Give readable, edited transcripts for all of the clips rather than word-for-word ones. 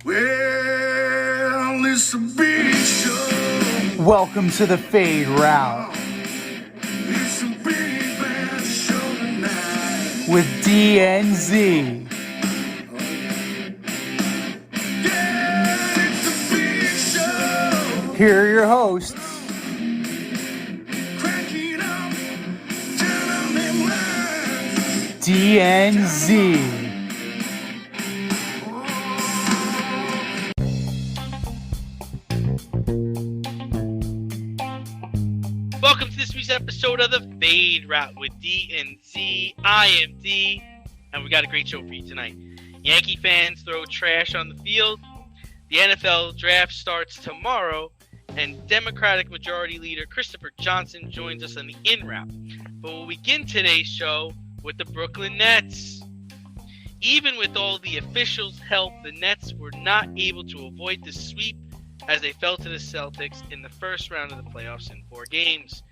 Well, it's a big show. Welcome to the Fade Route It's a big bad show tonight. with DNZ. Yeah, it's a big show. Here are your hosts, Crack it up, turn on them lights. DNZ. Welcome to this week's episode of the Fade Route with D and Z. I am D, and we got a great show for you tonight. Yankee fans throw trash on the field. The NFL draft starts tomorrow, and Democratic Majority Leader Christopher Johnson joins us on the in route. But we'll begin today's show with the Brooklyn Nets. Even with all the officials' help, the Nets were not able to avoid the sweep as they fell to the Celtics in the first round of the playoffs in 4 games.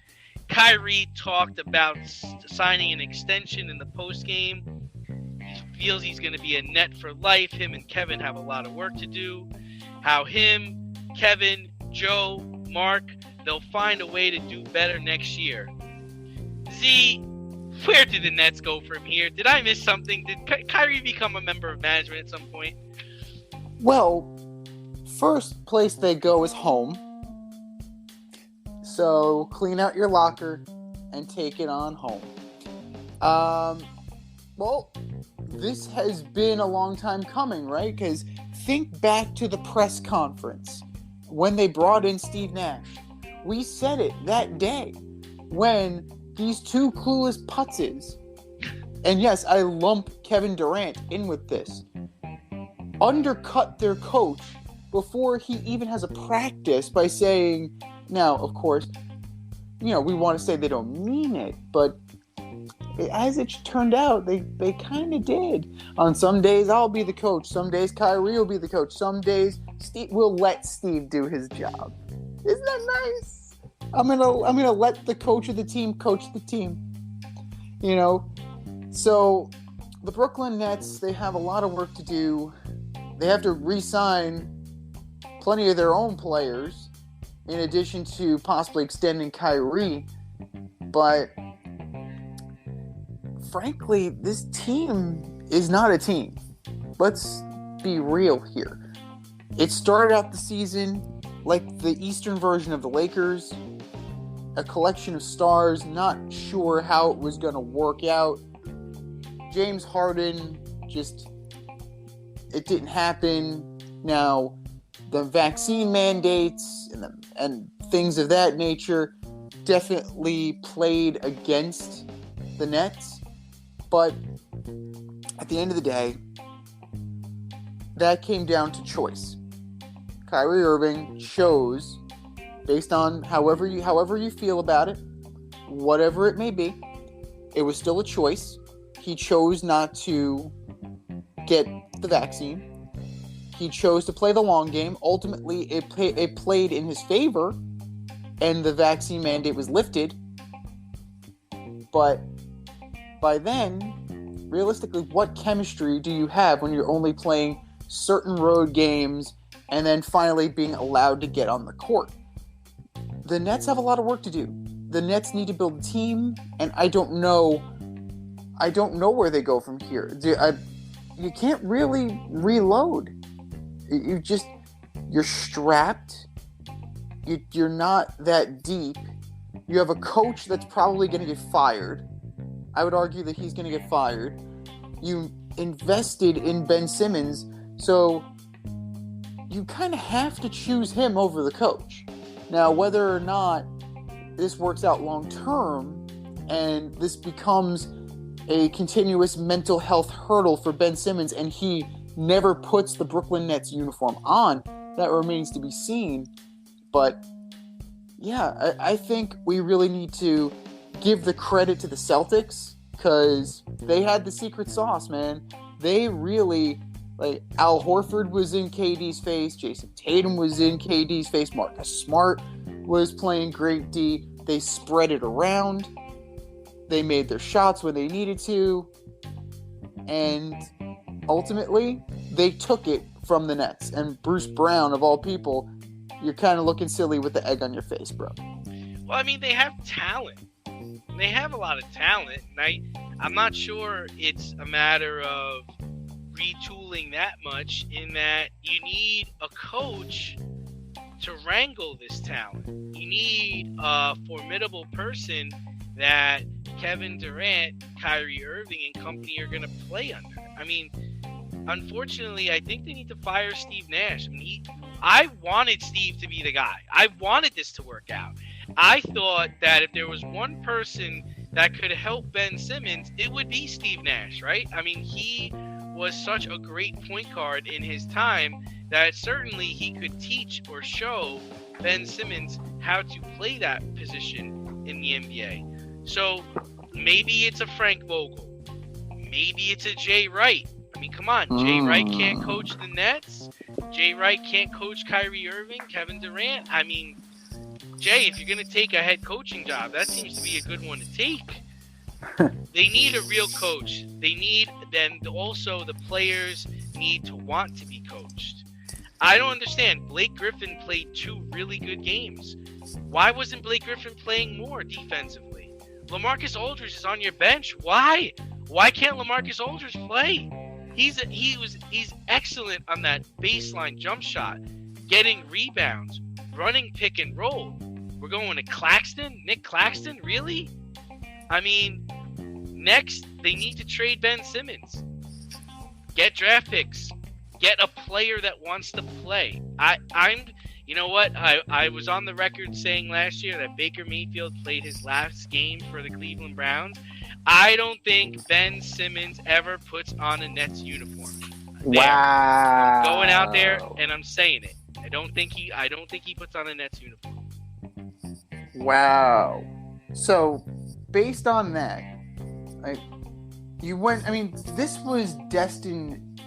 Kyrie talked about signing an extension in the postgame. He feels he's going to be a Net for life. Him and Kevin have a lot of work to do. How him, Kevin, Joe, Mark, they'll find a way to do better next year. Z, where do the Nets go from here? Did I miss something? Did Kyrie become a member of management at some point? Well, first place they go is home. So clean out your locker and take it on home. Well, this has been a long time coming, right? Because think back to the press conference when they brought in Steve Nash. We said it that day when these two clueless putzes, and yes, I lump Kevin Durant in with this, undercut their coach before he even has a practice by saying, now, of course, we want to say they don't mean it, but as it turned out, they kind of did. On some days, I'll be the coach. Some days, Kyrie will be the coach. Some days, we'll let Steve do his job. Isn't that nice? I'm gonna let the coach of the team coach the team. So the Brooklyn Nets, they have a lot of work to do. They have to re-sign plenty of their own players, in addition to possibly extending Kyrie. But frankly, this team is not a team. Let's be real here. It started out the season like the Eastern version of the Lakers, a collection of stars, not sure how it was going to work out. James Harden, it didn't happen. Now, the vaccine mandates and things of that nature definitely played against the Nets. But at the end of the day, that came down to choice. Kyrie Irving chose, based on however you feel about it, whatever it may be, it was still a choice. He chose not to get the vaccine. He chose to play the long game. Ultimately, it played in his favor, and the vaccine mandate was lifted. But by then, realistically, what chemistry do you have when you're only playing certain road games and then finally being allowed to get on the court? The Nets have a lot of work to do. The Nets need to build a team, and I don't know where they go from here. You can't really reload. You're strapped. You're not that deep. You have a coach that's probably going to get fired. I would argue that he's going to get fired. You invested in Ben Simmons, so you kind of have to choose him over the coach. Now, whether or not this works out long term and this becomes a continuous mental health hurdle for Ben Simmons and he never puts the Brooklyn Nets uniform on, that remains to be seen. But yeah, I think we really need to give the credit to the Celtics because they had the secret sauce, man. They really, Al Horford was in KD's face, Jason Tatum was in KD's face, Marcus Smart was playing great D. They spread it around. They made their shots when they needed to. And ultimately, they took it from the Nets. And Bruce Brown, of all people, you're kind of looking silly with the egg on your face, bro. Well, I mean, they have talent. They have a lot of talent. And I'm not sure it's a matter of retooling that much, in that you need a coach to wrangle this talent. You need a formidable person that Kevin Durant, Kyrie Irving, and company are going to play under. I mean, unfortunately, I think they need to fire Steve Nash. I mean, I wanted Steve to be the guy. I wanted this to work out. I thought that if there was one person that could help Ben Simmons, it would be Steve Nash, right? I mean, he was such a great point guard in his time that certainly he could teach or show Ben Simmons how to play that position in the NBA. So maybe it's a Frank Vogel. Maybe it's a Jay Wright. I mean, come on. Jay Wright can't coach the Nets. Jay Wright can't coach Kyrie Irving, Kevin Durant. I mean, Jay, if you're going to take a head coaching job, that seems to be a good one to take. They need a real coach. They need, then also the players need to want to be coached. I don't understand. Blake Griffin played 2 really good games. Why wasn't Blake Griffin playing more defensively? LaMarcus Aldridge is on your bench. Why? Why can't LaMarcus Aldridge play? He's excellent on that baseline jump shot, getting rebounds, running pick and roll. We're going to Claxton? Nick Claxton? Really? I mean, next, they need to trade Ben Simmons. Get draft picks. Get a player that wants to play. You know what? I was on the record saying last year that Baker Mayfield played his last game for the Cleveland Browns. I don't think Ben Simmons ever puts on a Nets uniform. Wow. I'm going out there and I'm saying it. I don't think he puts on a Nets uniform. Wow. So, based on that, this was destined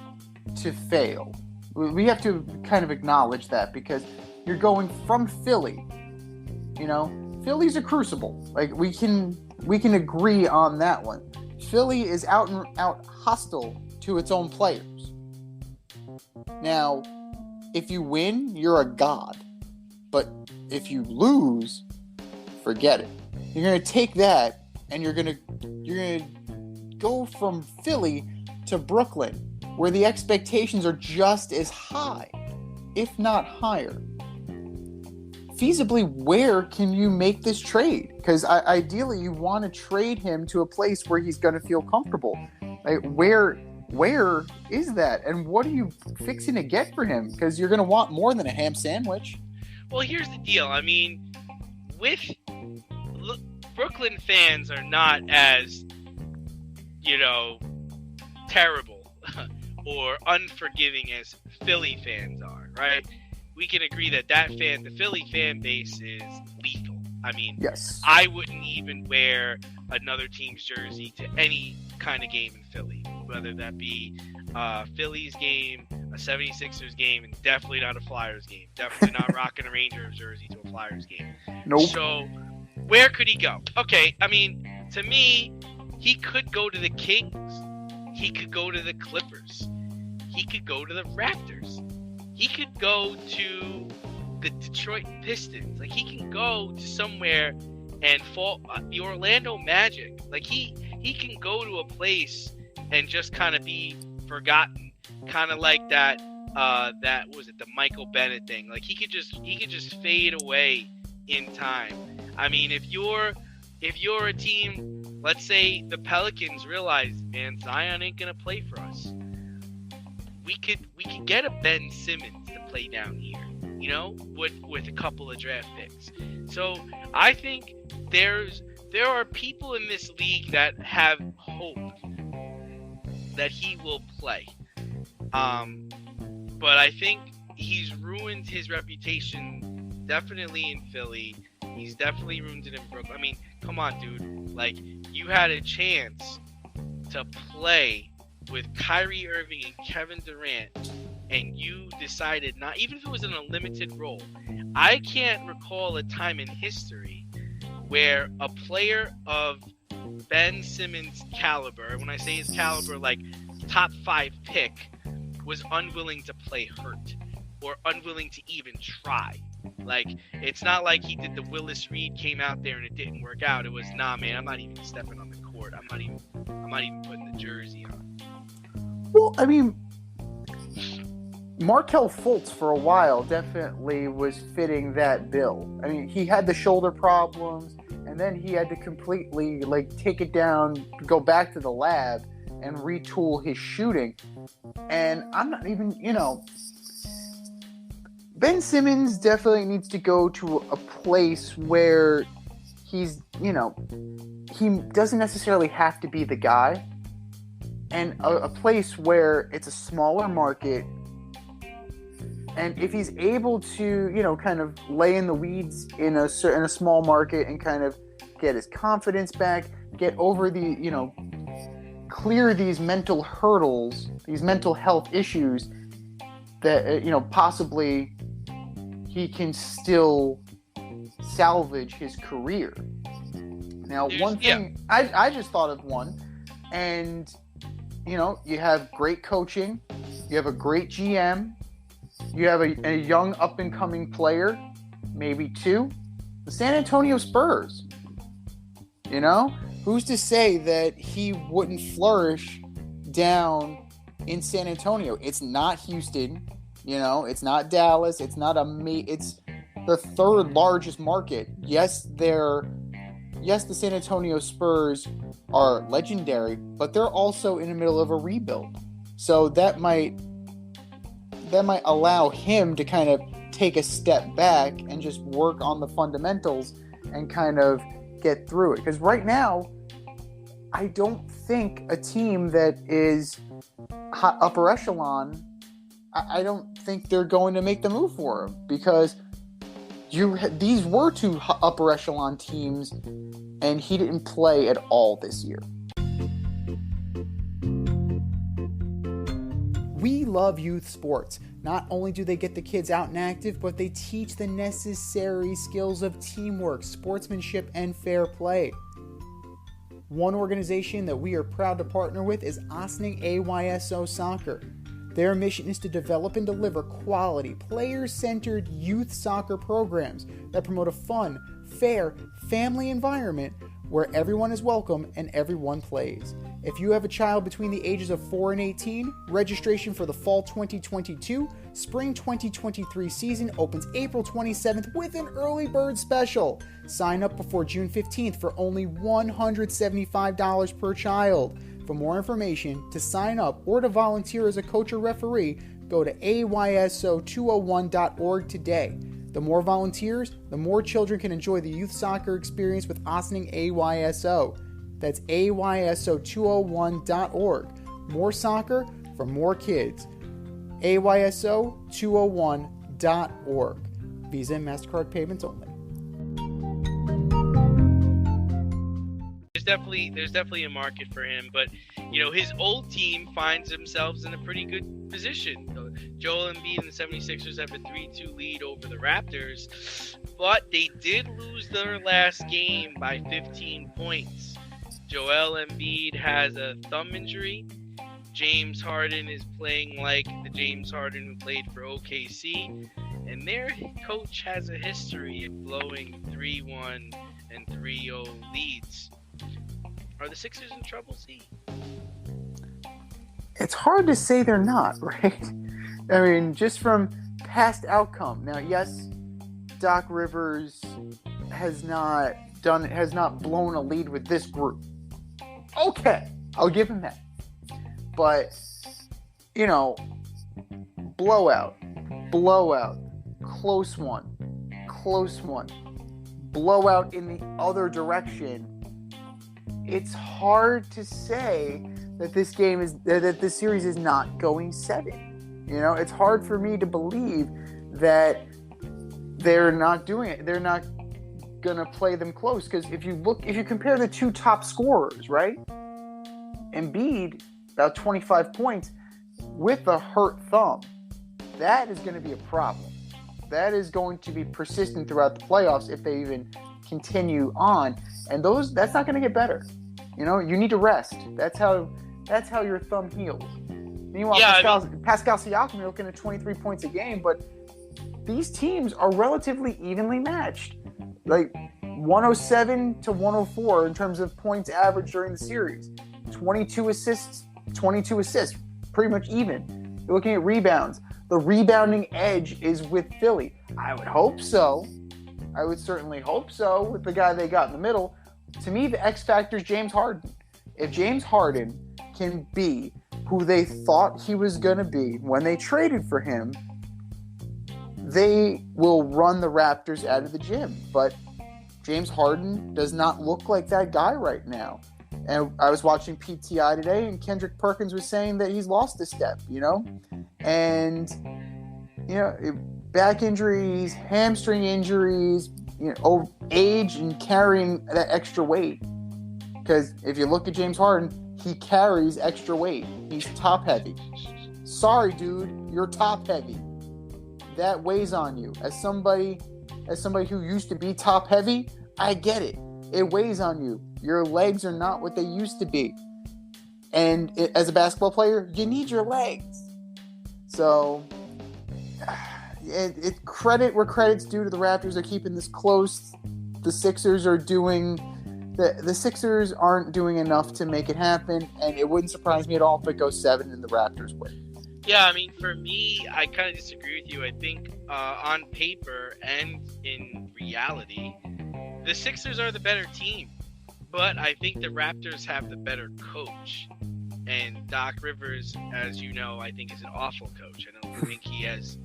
to fail. We have to kind of acknowledge that, because you're going from Philly. You know, Philly's a crucible. Like, we can agree on that one. Philly is out and out hostile to its own players. Now, if you win, you're a god. But if you lose, forget it. You're going to take that and you're going to go from Philly to Brooklyn, where the expectations are just as high, if not higher. Feasibly, where can you make this trade? Because ideally, you want to trade him to a place where he's going to feel comfortable. Like, where is that? And what are you fixing to get for him? Because you're going to want more than a ham sandwich. Well, here's the deal. I mean, Brooklyn fans are not as, terrible or unforgiving as Philly fans are, right? We can agree that the Philly fan base is lethal. I mean, yes. I wouldn't even wear another team's jersey to any kind of game in Philly, whether that be a Phillies game, a 76ers game, and definitely not a Flyers game. Definitely not rocking a Rangers jersey to a Flyers game. Nope. So, where could he go? Okay, I mean, to me, he could go to the Kings. He could go to the Clippers. He could go to the Raptors. He could go to the Detroit Pistons. Like, he can go to somewhere and fall the Orlando Magic. Like, he can go to a place and just kind of be forgotten, kind of like that was it the Michael Bennett thing. Like, he could just fade away in time. I mean, if you're a team, let's say the Pelicans realize, man, Zion ain't gonna play for us. We could get a Ben Simmons to play down here, with a couple of draft picks. So I think there are people in this league that have hope that he will play. But I think he's ruined his reputation definitely in Philly. He's definitely ruined it in Brooklyn. I mean, come on, dude. Like, you had a chance to play with Kyrie Irving and Kevin Durant, and you decided not, even if it was in a limited role. I can't recall a time in history where a player of Ben Simmons' caliber, when I say his caliber, like top 5 pick, was unwilling to play hurt or unwilling to even try. Like, it's not like he did the Willis Reed, came out there and it didn't work out. It was, nah, man, I'm not even stepping on the court. I'm not even putting the jersey on. Well, I mean, Markelle Fultz for a while definitely was fitting that bill. I mean, he had the shoulder problems, and then he had to completely take it down, go back to the lab, and retool his shooting. And I'm not even, Ben Simmons definitely needs to go to a place where he's, he doesn't necessarily have to be the guy, and a place where it's a smaller market. And if he's able to, kind of lay in the weeds in a small market and kind of get his confidence back, get over the, clear these mental hurdles, these mental health issues that, possibly he can still salvage his career. Now, one thing, I just thought of one, and, you have great coaching, you have a great GM, you have a young up-and-coming player, maybe two, the San Antonio Spurs. Who's to say that he wouldn't flourish down in San Antonio? It's not Houston, it's not Dallas, it's the third largest market. Yes, the San Antonio Spurs are legendary, but they're also in the middle of a rebuild. So that might allow him to kind of take a step back and just work on the fundamentals and kind of get through it. Because right now, I don't think a team that is upper echelon, I don't think they're going to make the move for him, because these were two upper echelon teams, and he didn't play at all this year. We love youth sports. Not only do they get the kids out and active, but they teach the necessary skills of teamwork, sportsmanship, and fair play. One organization that we are proud to partner with is Ossining AYSO Soccer. Their mission is to develop and deliver quality, player-centered youth soccer programs that promote a fun, fair, family environment where everyone is welcome and everyone plays. If you have a child between the ages of 4 and 18, registration for the fall 2022, spring 2023 season opens April 27th with an early bird special. Sign up before June 15th for only $175 per child. For more information, to sign up, or to volunteer as a coach or referee, go to ayso201.org today. The more volunteers, the more children can enjoy the youth soccer experience with Ossining AYSO. That's ayso201.org. More soccer for more kids. ayso201.org. Visa and MasterCard payments only. There's definitely a market for him, but his old team finds themselves in a pretty good position. Joel Embiid and the 76ers have a 3-2 lead over the Raptors, but they did lose their last game by 15 points. Joel Embiid has a thumb injury. James Harden is playing like the James Harden who played for OKC, and their coach has a history of blowing 3-1 and 3-0 leads. Are the Sixers in trouble, Z? It's hard to say they're not, right? I mean, just from past outcome. Now, yes, Doc Rivers has not blown a lead with this group. Okay, I'll give him that. But, blowout, close one, blowout in the other direction. It's hard to say that this series is not going 7. It's hard for me to believe that they're not doing it. They're not gonna play them close, because if you compare the two top scorers, right? Embiid, about 25 points with a hurt thumb. That is going to be a problem. That is going to be persistent throughout the playoffs if they even continue on. And that's not going to get better. You need to rest. That's how your thumb heals. Meanwhile, Yeah, Pascal Siakam, you're looking at 23 points a game, but these teams are relatively evenly matched. Like 107 to 104 in terms of points averaged during the series. 22 assists, pretty much even. You're looking at rebounds. The rebounding edge is with Philly. I would hope so. I would certainly hope so with the guy they got in the middle. To me, the X factor is James Harden. If James Harden can be who they thought he was going to be when they traded for him, they will run the Raptors out of the gym. But James Harden does not look like that guy right now. And I was watching PTI today, and Kendrick Perkins was saying that he's lost a step, And, back injuries, hamstring injuries, age and carrying that extra weight. Because if you look at James Harden, he carries extra weight. He's top heavy. Sorry, dude, you're top heavy. That weighs on you. As somebody who used to be top heavy, I get it. It weighs on you. Your legs are not what they used to be. And as a basketball player, you need your legs. So, credit where credit's due to the Raptors. They're keeping this close. The Sixers are doing... The Sixers aren't doing enough to make it happen, and it wouldn't surprise me at all if it goes 7 and the Raptors win. Yeah, I mean, for me, I kind of disagree with you. I think on paper and in reality, the Sixers are the better team. But I think the Raptors have the better coach. And Doc Rivers, as you know, I think is an awful coach. I don't think he has...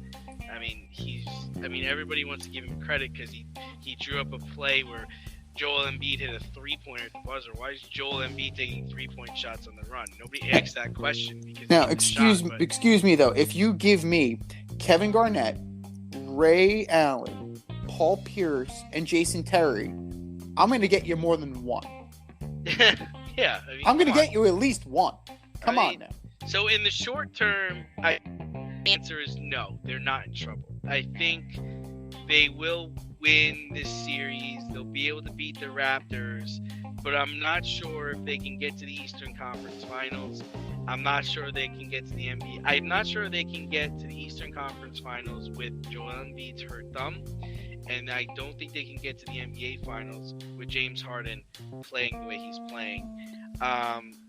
everybody wants to give him credit because he drew up a play where Joel Embiid hit a three-pointer at the buzzer. Why is Joel Embiid taking three-point shots on the run? Nobody asked that question. Now, excuse me, though. If you give me Kevin Garnett, Ray Allen, Paul Pierce, and Jason Terry, I'm going to get you more than one. Yeah. I'm going to get you at least one. Come on now. So in the short term, the answer is no. They're not in trouble. I think they will win this series. They'll be able to beat the Raptors, but I'm not sure if they can get to the Eastern Conference Finals. I'm not sure they can get to the NBA. I'm not sure they can get to the Eastern Conference Finals with Joel Embiid's hurt thumb, and I don't think they can get to the NBA Finals with James Harden playing the way he's playing.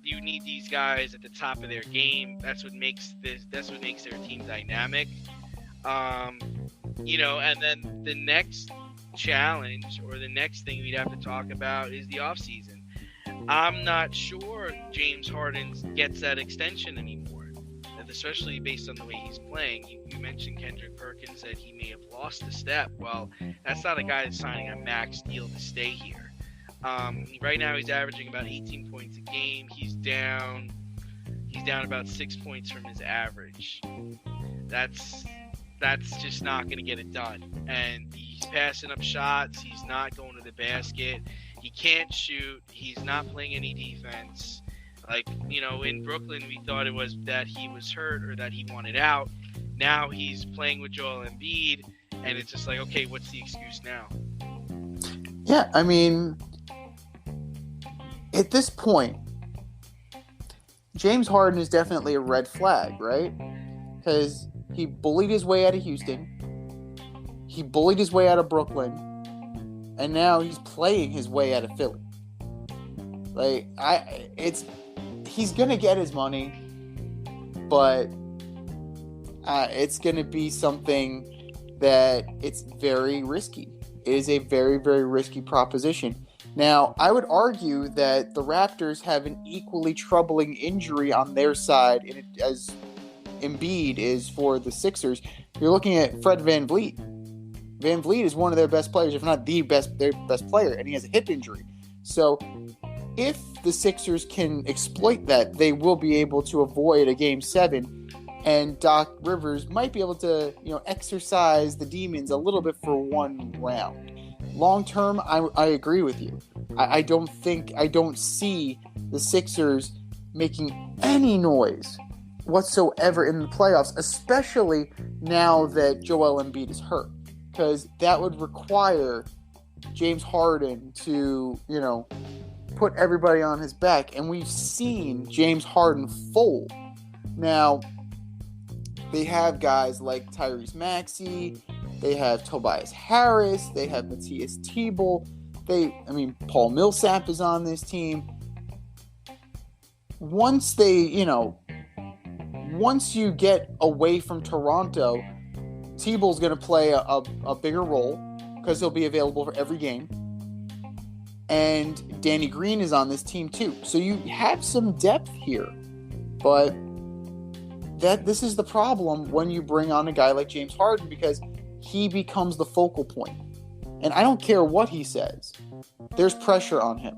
You need these guys at the top of their game. That's what makes their team dynamic. And then the next challenge or the next thing we'd have to talk about is the offseason. I'm not sure James Harden gets that extension anymore, especially based on the way he's playing. You mentioned Kendrick Perkins that he may have lost a step. Well, that's not a guy that's signing a max deal to stay here. Right now he's averaging about 18 points a game. He's down about 6 points from his average. That's just not going to get it done. And he's passing up shots. He's not going to the basket. He can't shoot. He's not playing any defense. In Brooklyn, we thought it was that he was hurt or that he wanted out. Now he's playing with Joel Embiid, and it's just like, okay, what's the excuse now? Yeah, I mean, at this point, James Harden is definitely a red flag, right? Because he bullied his way out of Houston. He bullied his way out of Brooklyn. And now he's playing his way out of Philly. He's going to get his money. But it's going to be something that it's very risky. It is a very, very risky proposition. Now, I would argue that the Raptors have an equally troubling injury on their side as Embiid is for the Sixers. You're looking at Fred VanVleet. VanVleet is one of their best players, if not their best player, and he has a hip injury. So if the Sixers can exploit that, they will be able to avoid a Game 7, and Doc Rivers might be able to, exercise the demons a little bit for one round. Long term, I agree with you. I don't see the Sixers making any noise whatsoever in the playoffs, especially now that Joel Embiid is hurt, because that would require James Harden to, put everybody on his back, and we've seen James Harden fold. Now, they have guys like Tyrese Maxey, they have Tobias Harris, they have Matthias Teboul, Paul Millsap is on this team. Once you get away from Toronto, Tebow's going to play a bigger role because he'll be available for every game. And Danny Green is on this team too. So you have some depth here. But this is the problem when you bring on a guy like James Harden, because he becomes the focal point. And I don't care what he says. There's pressure on him.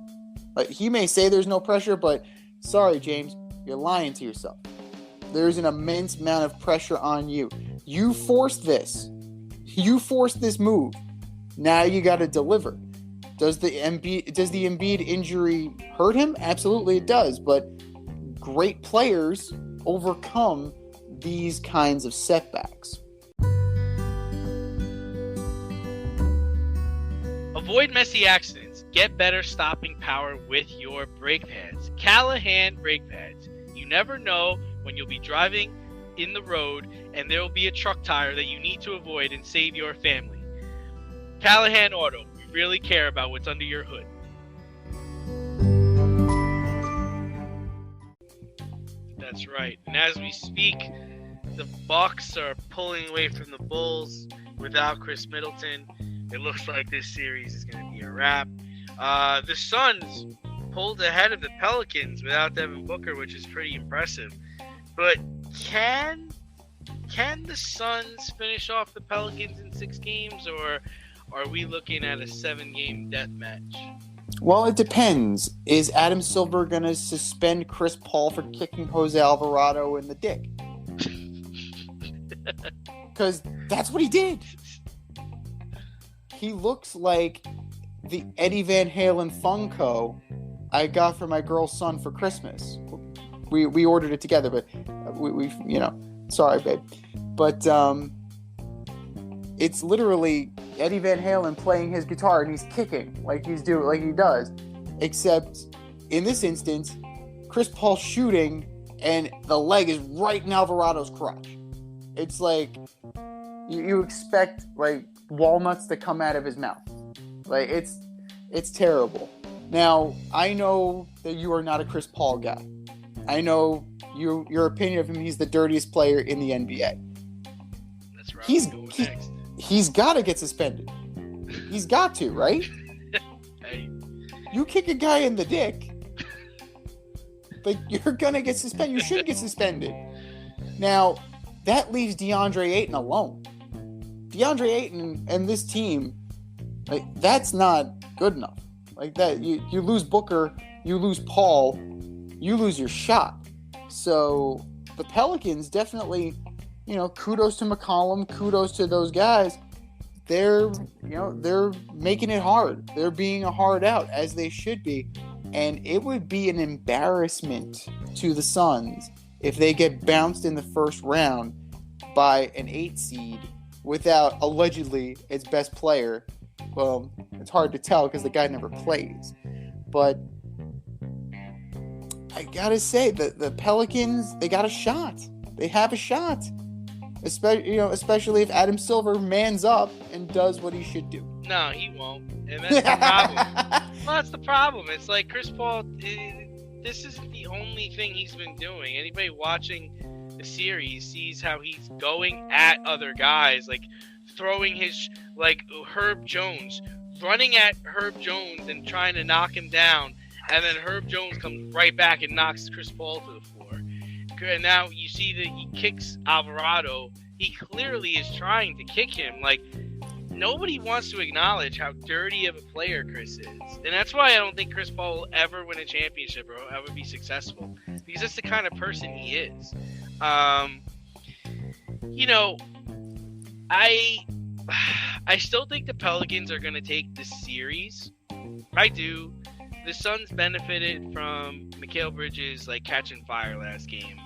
Like, he may say there's no pressure, but sorry, James, you're lying to yourself. There's an immense amount of pressure on you. You forced this. You forced this move. Now you got to deliver. Does the Embiid injury hurt him? Absolutely it does. But great players overcome these kinds of setbacks. Avoid messy accidents. Get better stopping power with your brake pads. Callahan brake pads. You never know when you'll be driving in the road and there will be a truck tire that you need to avoid and save your family. Callahan Auto. We really care about what's under your hood. That's right. And as we speak, the Bucks are pulling away from the Bulls without Chris Middleton. It looks like this series is going to be a wrap. The Suns pulled ahead of the Pelicans without Devin Booker, which is pretty impressive. But can the Suns finish off the Pelicans in 6 games, or are we looking at a 7-game death match? Well, it depends. Is Adam Silver going to suspend Chris Paul for kicking Jose Alvarado in the dick? Because that's what he did. He looks like the Eddie Van Halen Funko I got for my girl's son for Christmas. We ordered it together, but we sorry, babe. But it's literally Eddie Van Halen playing his guitar and he's kicking like he does. Except in this instance, Chris Paul shooting and the leg is right in Alvarado's crotch. It's like you expect like walnuts to come out of his mouth. Like it's terrible. Now, I know that you are not a Chris Paul guy. I know your opinion of him, he's the dirtiest player in the NBA. That's right. He's got to get suspended. He's got to, right? Hey. You kick a guy in the dick, like, you're going to get suspended. You should get suspended. Now, that leaves DeAndre Ayton alone. DeAndre Ayton and this team, like, that's not good enough. Like that, you lose Booker, you lose Paul, you lose your shot. So the Pelicans definitely, kudos to McCollum, kudos to those guys. They're making it hard. They're being a hard out, as they should be. And it would be an embarrassment to the Suns if they get bounced in the first round by an 8 seed without allegedly its best player. Well, it's hard to tell because the guy never plays. But I gotta say that the Pelicans, they got a shot. They have a shot. Especially if Adam Silver mans up and does what he should do. No, he won't. And that's the problem. Well, that's the problem. It's like Chris Paul, this isn't the only thing he's been doing. Anybody watching the series sees how he's going at other guys, like throwing his, like Herb Jones, running at Herb Jones and trying to knock him down, and then Herb Jones comes right back and knocks Chris Paul to the floor. And now you see that he kicks Alvarado. He clearly is trying to kick him. Like, nobody wants to acknowledge how dirty of a player Chris is. And that's why I don't think Chris Paul will ever win a championship or ever be successful. Because that's the kind of person he is. I still think the Pelicans are going to take this series. I do. The Suns benefited from Mikal Bridges like catching fire last game,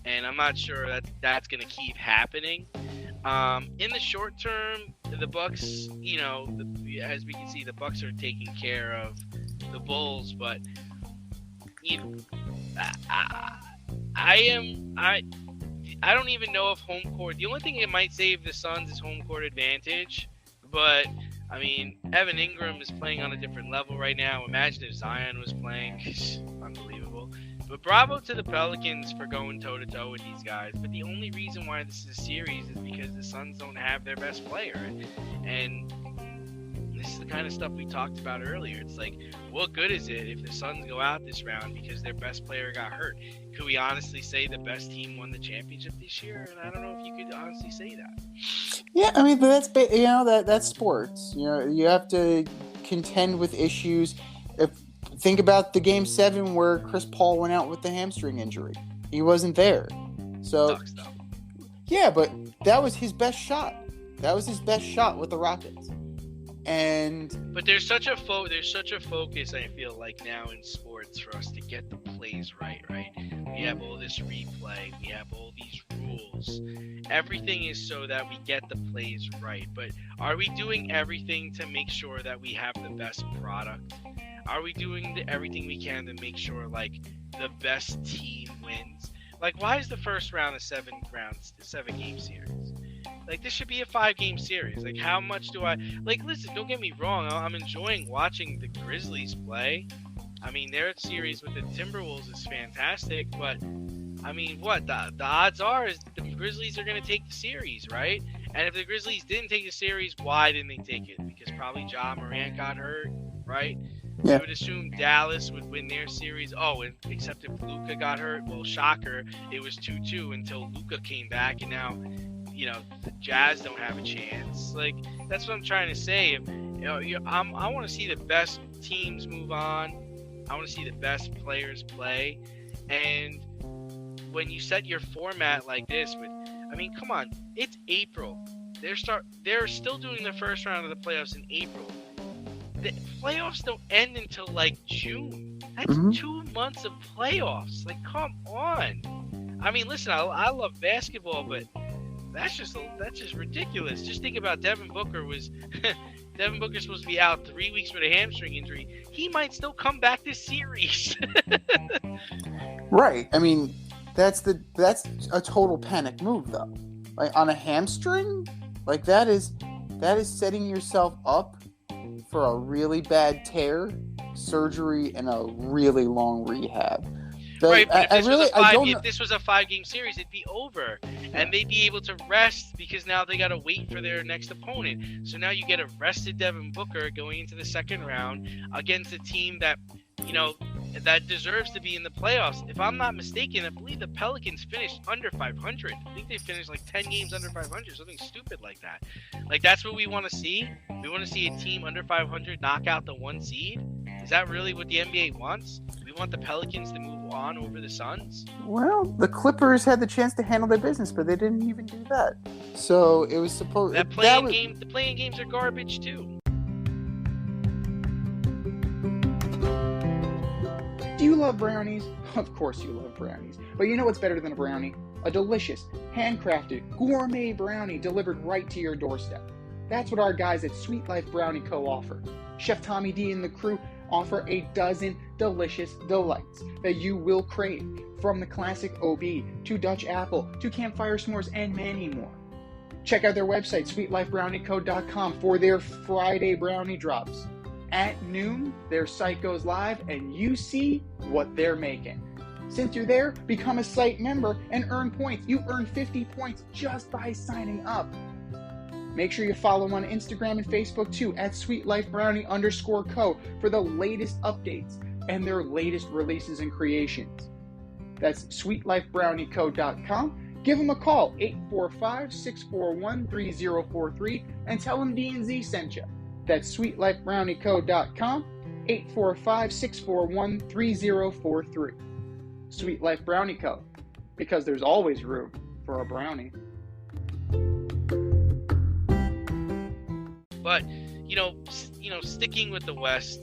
and I'm not sure that's going to keep happening. In the short term, the Bucks, as we can see, the Bucks are taking care of the Bulls, but I don't even know if home court. The only thing it might save the Suns is home court advantage, but I mean, Evan Ingram is playing on a different level right now. Imagine if Zion was playing. Unbelievable. But bravo to the Pelicans for going toe-to-toe with these guys. But the only reason why this is a series is because the Suns don't have their best player. And this is the kind of stuff we talked about earlier. It's like, what good is it if the Suns go out this round because their best player got hurt? Could we honestly say the best team won the championship this year? And I don't know if you could honestly say that. Yeah, I mean, but that's sports. You have to contend with issues. Think about the Game 7 where Chris Paul went out with the hamstring injury. He wasn't there. So, Sucks, though. Yeah, but that was his best shot. That was his best shot with the Rockets. But there's such a focus, I feel like, now in sports for us to get the plays right? We have all this replay. We have all these rules. Everything is so that we get the plays right. But are we doing everything to make sure that we have the best product? Are we doing everything we can to make sure, like, the best team wins? Like, why is the first round a 7-game series? Like, this should be a 5-game series. Like, how much do I... Like, listen, don't get me wrong. I'm enjoying watching the Grizzlies play. I mean, their series with the Timberwolves is fantastic. But, I mean, what? The odds are is the Grizzlies are going to take the series, right? And if the Grizzlies didn't take the series, why didn't they take it? Because probably Ja Morant got hurt, right? Yeah. I would assume Dallas would win their series. Oh, and except if Luka got hurt. Well, shocker, it was 2-2 until Luka came back, and now, the Jazz don't have a chance. Like, that's what I'm trying to say. I want to see the best teams move on. I want to see the best players play. And when you set your format like this, come on, it's April. They're still doing the first round of the playoffs in April. The playoffs don't end until like June. That's 2 months of playoffs. Like, come on. I mean, listen, I love basketball, but that's just ridiculous. Just think about Devin Booker Devin Booker's supposed to be out 3 weeks with a hamstring injury. He might still come back this series. Right. I mean, that's a total panic move, though. Like, on a hamstring, like, that is setting yourself up for a really bad tear, surgery, and a really long rehab. Right, but if this was a 5-game series, it'd be over. And they'd be able to rest because now they got to wait for their next opponent. So now you get a rested Devin Booker going into the second round against a team that, that deserves to be in the playoffs. If I'm not mistaken, I believe the Pelicans finished under 500. I think they finished like 10 games under 500, something stupid like that. Like, that's what we want to see? We want to see a team under 500 knock out the 1 seed? Is that really what the NBA wants? We want the Pelicans to move on over the Suns? Well, the Clippers had the chance to handle their business, but they didn't even do that. So it was supposed... The playing games are garbage, too. Do you love brownies? Of course you love brownies. But you know what's better than a brownie? A delicious, handcrafted, gourmet brownie delivered right to your doorstep. That's what our guys at Sweet Life Brownie Co. offer. Chef Tommy D and the crew offer a dozen delicious delights that you will crave, from the classic OB to Dutch apple to campfire s'mores and many more. Check out their website, sweetlifebrownieco.com, for their Friday brownie drops. At noon, their site goes live and you see what they're making. Since you're there, become a site member and earn points. You earn 50 points just by signing up. Make sure you follow them on Instagram and Facebook too, at sweetlifebrownie_co, for the latest updates and their latest releases and creations. That's sweetlifebrownieco.com. Give them a call, 845-641-3043, and tell them D&Z sent you. That's sweetlifebrownieco.com, 845-641-3043. Sweet Life Brownie Co., because there's always room for a brownie. But, sticking with the West,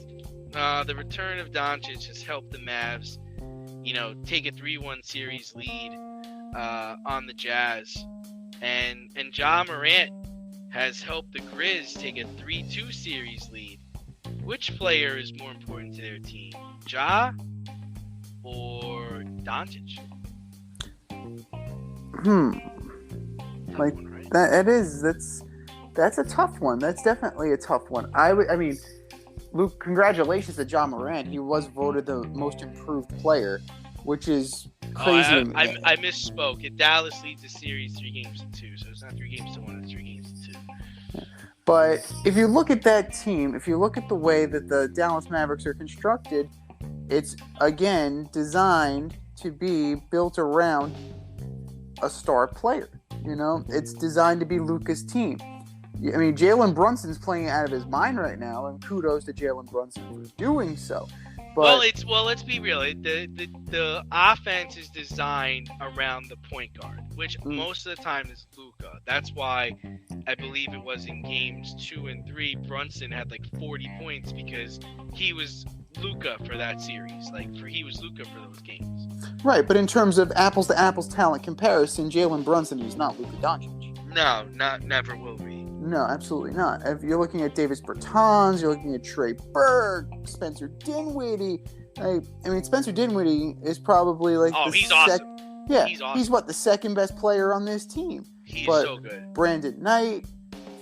the return of Doncic has helped the Mavs, take a 3-1 series lead on the Jazz. And Ja Morant has helped the Grizz take a 3-2 series lead. Which player is more important to their team, Ja or Doncic? Like One, right? that's a tough one. That's definitely a tough one. I mean, Luke, congratulations to John Morant. He was voted the most improved player, which is crazy to me. I misspoke. Dallas leads the series 3-2, so it's not 3-1, it's 3-2. But if you look at that team, if you look at the way that the Dallas Mavericks are constructed, it's, again, designed to be built around a star player. You know, it's designed to be Luka's team. I mean, Jalen Brunson's playing out of his mind right now, and kudos to Jalen Brunson for doing so. But, let's be real. The offense is designed around the point guard, which most of the time is Luka. That's why I believe it was in games 2 and 3, Brunson had like 40 points because he was Luka for that series. He was Luka for those games. Right, but in terms of apples to apples talent comparison, Jalen Brunson is not Luka Doncic. No, never will be. No, absolutely not. If you're looking at Davis Bertans, you're looking at Trey Burke, Spencer Dinwiddie. I mean, Spencer Dinwiddie is probably like he's awesome. Yeah, he's awesome. He's the second best player on this team. He's so good. Brandon Knight,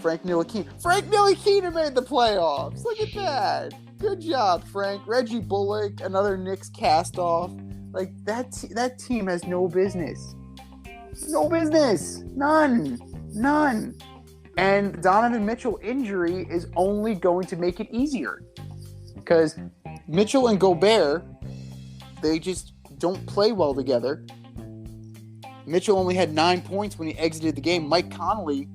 Frank Ntilikina. Frank Ntilikina made the playoffs. Look at that. Good job, Frank. Reggie Bullock, another Knicks cast-off. Like, that team has no business. No business. None. And Donovan Mitchell injury is only going to make it easier. Because Mitchell and Gobert, they just don't play well together. Mitchell only had 9 points when he exited the game. Mike Conley's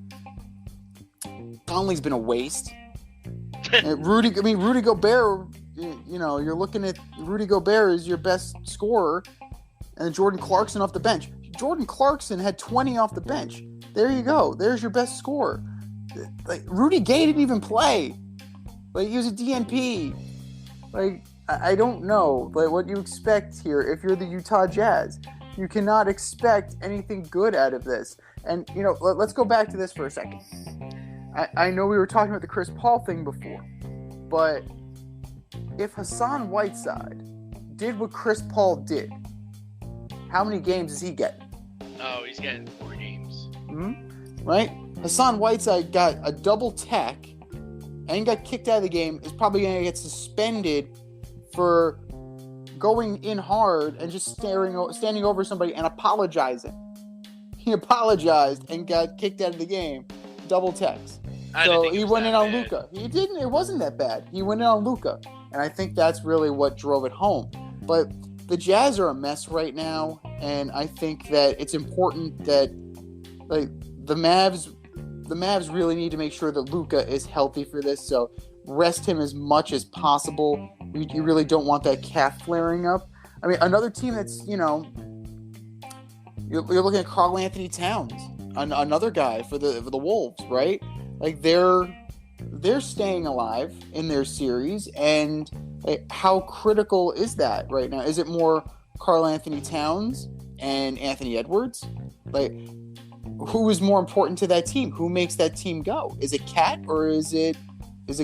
been a waste. Rudy Gobert, you know, you're looking at Rudy Gobert as your best scorer, and Jordan Clarkson off the bench. Jordan Clarkson had 20 off the bench. There you go. There's your best scorer. Like, Rudy Gay didn't even play. Like, he was a DNP. Like, I don't know, like, what you expect here if you're the Utah Jazz. You cannot expect anything good out of this. And, you know, let's go back to this for a second. I know we were talking about the Chris Paul thing before, but if Hassan Whiteside did what Chris Paul did, how many games is he getting? Oh, he's getting 4 games. Mm-hmm. Right? Hassan Whiteside got a double tech and got kicked out of the game, is probably going to get suspended for going in hard and just standing over somebody and apologizing. He apologized and got kicked out of the game. Double techs. So he went in on Luka. He didn't. It wasn't that bad. He went in on Luka, and I think that's really what drove it home. But the Jazz are a mess right now, and I think that it's important that, like, the Mavs really need to make sure that Luka is healthy for this. So rest him as much as possible. You really don't want that calf flaring up. I mean, another team that's, you know, you're looking at Karl Anthony Towns, another guy for the Wolves, right? Like, they're staying alive in their series, and like, how critical is that right now? Is it more Karl Anthony Towns and Anthony Edwards? Like, who is more important to that team? Who makes that team go? Is it Cat or is it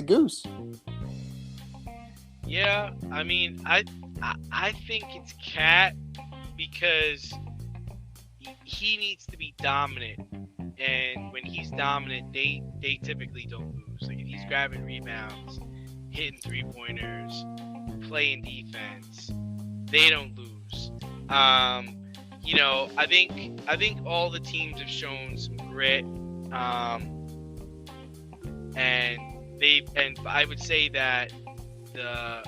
Goose? Yeah, I mean, I think it's Cat because he needs to be dominant, and when he's dominant, they typically don't lose. Like, if he's grabbing rebounds, hitting 3-pointers, playing defense, they don't lose. You know, I think all the teams have shown some grit, and I would say that the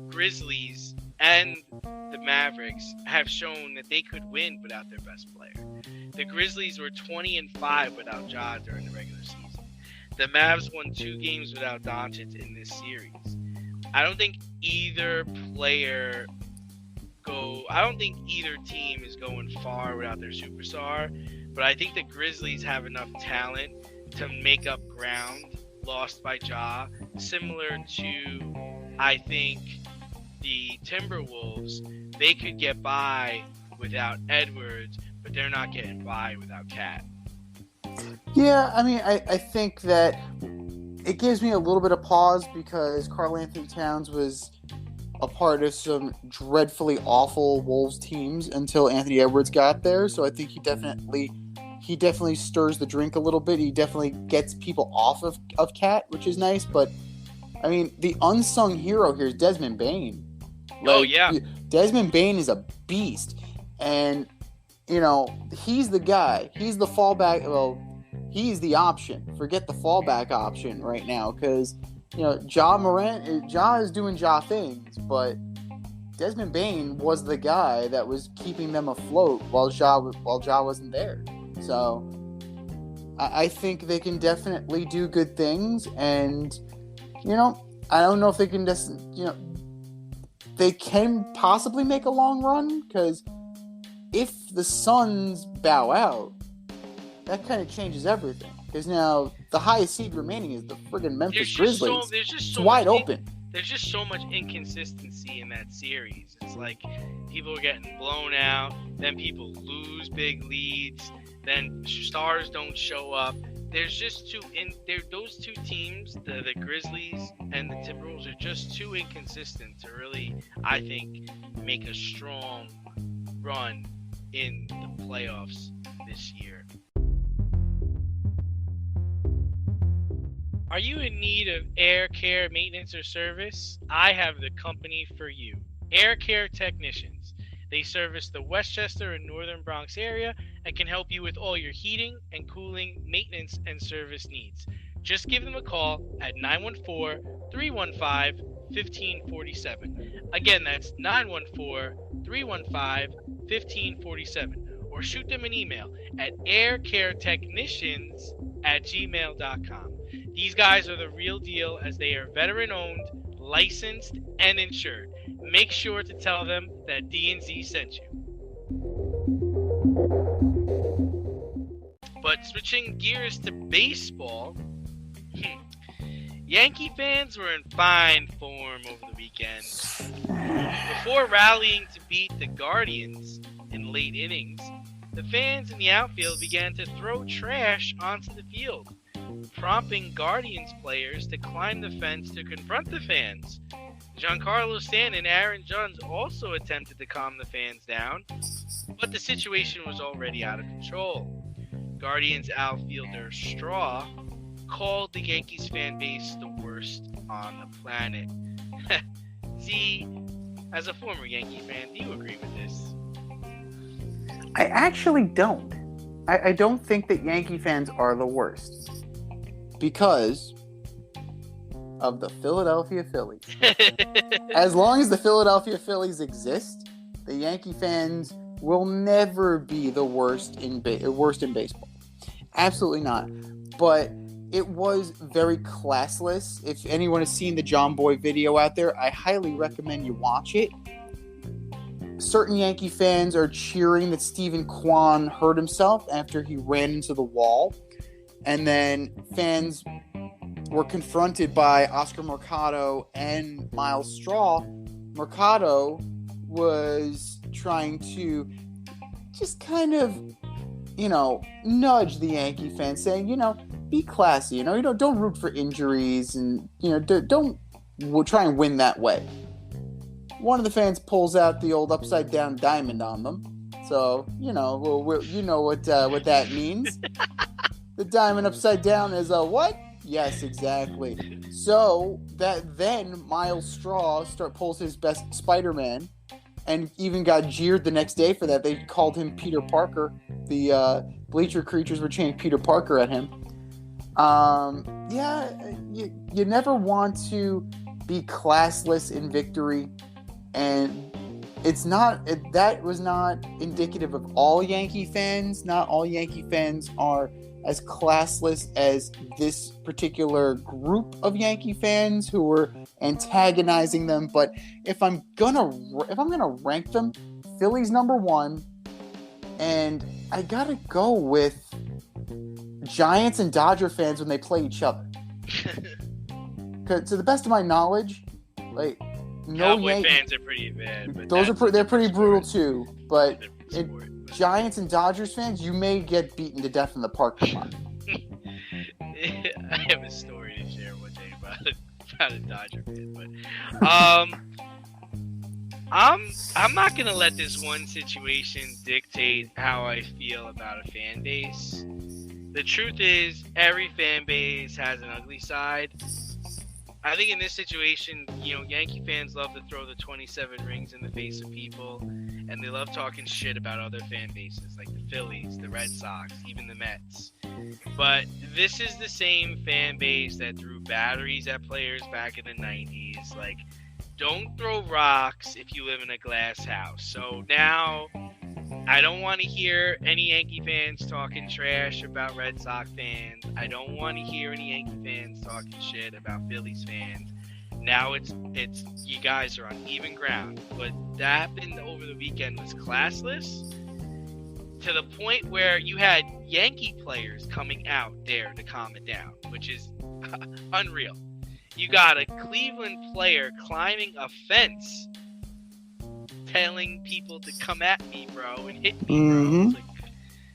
Grizzlies and the Mavericks have shown that they could win without their best player. The Grizzlies were 20-5 without Ja during the regular season. The Mavs won 2 games without Doncic in this series. I don't think either team is going far without their superstar, but I think the Grizzlies have enough talent to make up ground lost by Ja, similar to, I think, the Timberwolves. They could get by without Edwards, but they're not getting by without Cat. Yeah, I mean, I think that it gives me a little bit of pause because Karl Anthony Towns was a part of some dreadfully awful Wolves teams until Anthony Edwards got there. So I think he definitely stirs the drink a little bit. He definitely gets people off of Cat, which is nice. But I mean, the unsung hero here is Desmond Bane. Desmond Bane is a beast, and he's the guy. He's the fallback. Well, he's the option. Forget the fallback option right now, because Ja is doing Ja things, but Desmond Bane was the guy that was keeping them afloat while Ja wasn't there. So I think they can definitely do good things, and I don't know if they can just they can possibly make a long run, because if the Suns bow out, that kind of changes everything. Because now the highest seed remaining is the friggin' Memphis Grizzlies. It's wide open. There's just so much inconsistency in that series. It's like people are getting blown out, then people lose big leads, then stars don't show up. There's just those two teams, the Grizzlies and the Timberwolves, are just too inconsistent to really, I think, make a strong run in the playoffs this year. Are you in need of air care maintenance or service? I have the company for you. Air Care Technicians. They service the Westchester and Northern Bronx area and can help you with all your heating and cooling, maintenance, and service needs. Just give them a call at 914-315-1547. Again, that's 914-315-1547. Or shoot them an email at aircaretechnicians@gmail.com. These guys are the real deal, as they are veteran-owned, licensed, and insured. Make sure to tell them that D&Z sent you. But switching gears to baseball, Yankee fans were in fine form over the weekend. Before rallying to beat the Guardians in late innings, the fans in the outfield began to throw trash onto the field, prompting Guardians players to climb the fence to confront the fans. Giancarlo Stanton and Aaron Judge also attempted to calm the fans down, but the situation was already out of control. Guardians outfielder Straw called the Yankees fan base the worst on the planet. Z, as a former Yankee fan, do you agree with this? I actually don't. I don't think that Yankee fans are the worst, because of the Philadelphia Phillies. As long as the Philadelphia Phillies exist, the Yankee fans will never be the worst in baseball. Absolutely not. But it was very classless. If anyone has seen the John Boy video out there, I highly recommend you watch it. Certain Yankee fans are cheering that Stephen Kwan hurt himself after he ran into the wall. And then fans were confronted by Oscar Mercado and Miles Straw. Mercado was trying to just kind of, nudge the Yankee fans, saying, be classy, don't root for injuries, and, don't try and win that way. One of the fans pulls out the old upside down diamond on them. So, what that means. The diamond upside down is a what? Yes, exactly. So then Miles Straw pulls his best Spider-Man, and even got jeered the next day for that. They called him Peter Parker. The bleacher creatures were chanting Peter Parker at him. You never want to be classless in victory, and that was not indicative of all Yankee fans. Not all Yankee fans are as classless as this particular group of Yankee fans who were antagonizing them. But if I'm gonna rank them, Philly's number one, and I gotta go with Giants and Dodger fans when they play each other. Because to the best of my knowledge, Cowboy fans are pretty bad. But they're pretty brutal too. But Giants and Dodgers fans, you may get beaten to death in the parking lot. I have a story to share one day about a Dodger fan. But I'm not gonna let this one situation dictate how I feel about a fan base. The truth is, every fan base has an ugly side. I think in this situation, Yankee fans love to throw the 27 rings in the face of people, and they love talking shit about other fan bases, like the Phillies, the Red Sox, even the Mets. But this is the same fan base that threw batteries at players back in the 90s. Like, don't throw rocks if you live in a glass house. So now, I don't want to hear any Yankee fans talking trash about Red Sox fans. I don't want to hear any Yankee fans talking shit about Phillies fans. Now it's you guys are on even ground. What happened over the weekend was classless, to the point where you had Yankee players coming out there to calm it down, which is unreal. You got a Cleveland player climbing a fence, telling people to come at me, bro, and hit me, bro.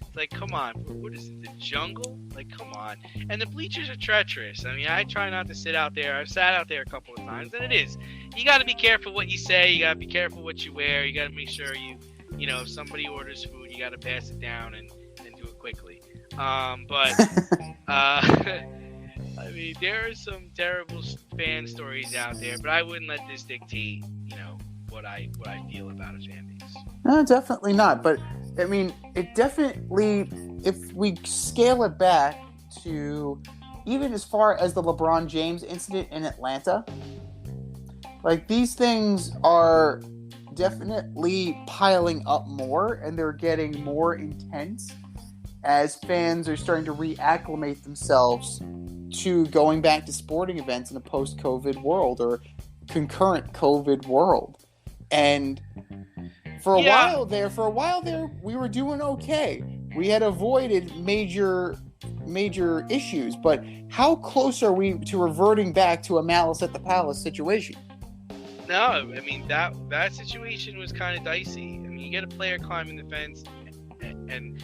It's like, come on. What is it, the jungle? Like, come on. And the bleachers are treacherous. I mean, I try not to sit out there. I've sat out there a couple of times, and it is. You got to be careful what you say. You got to be careful what you wear. You got to make sure if somebody orders food, you got to pass it down and do it quickly. I mean, there are some terrible fan stories out there, but I wouldn't let this dictate, what I feel about a fan base. No, definitely not. But I mean, it definitely, if we scale it back to even as far as the LeBron James incident in Atlanta, like, these things are definitely piling up more, and they're getting more intense as fans are starting to reacclimate themselves to going back to sporting events in a post-COVID world or concurrent COVID world. And for a while there, we were doing okay. We had avoided major issues, but how close are we to reverting back to a Malice at the Palace situation? No, I mean, that situation was kind of dicey. I mean, you get a player climbing the fence, and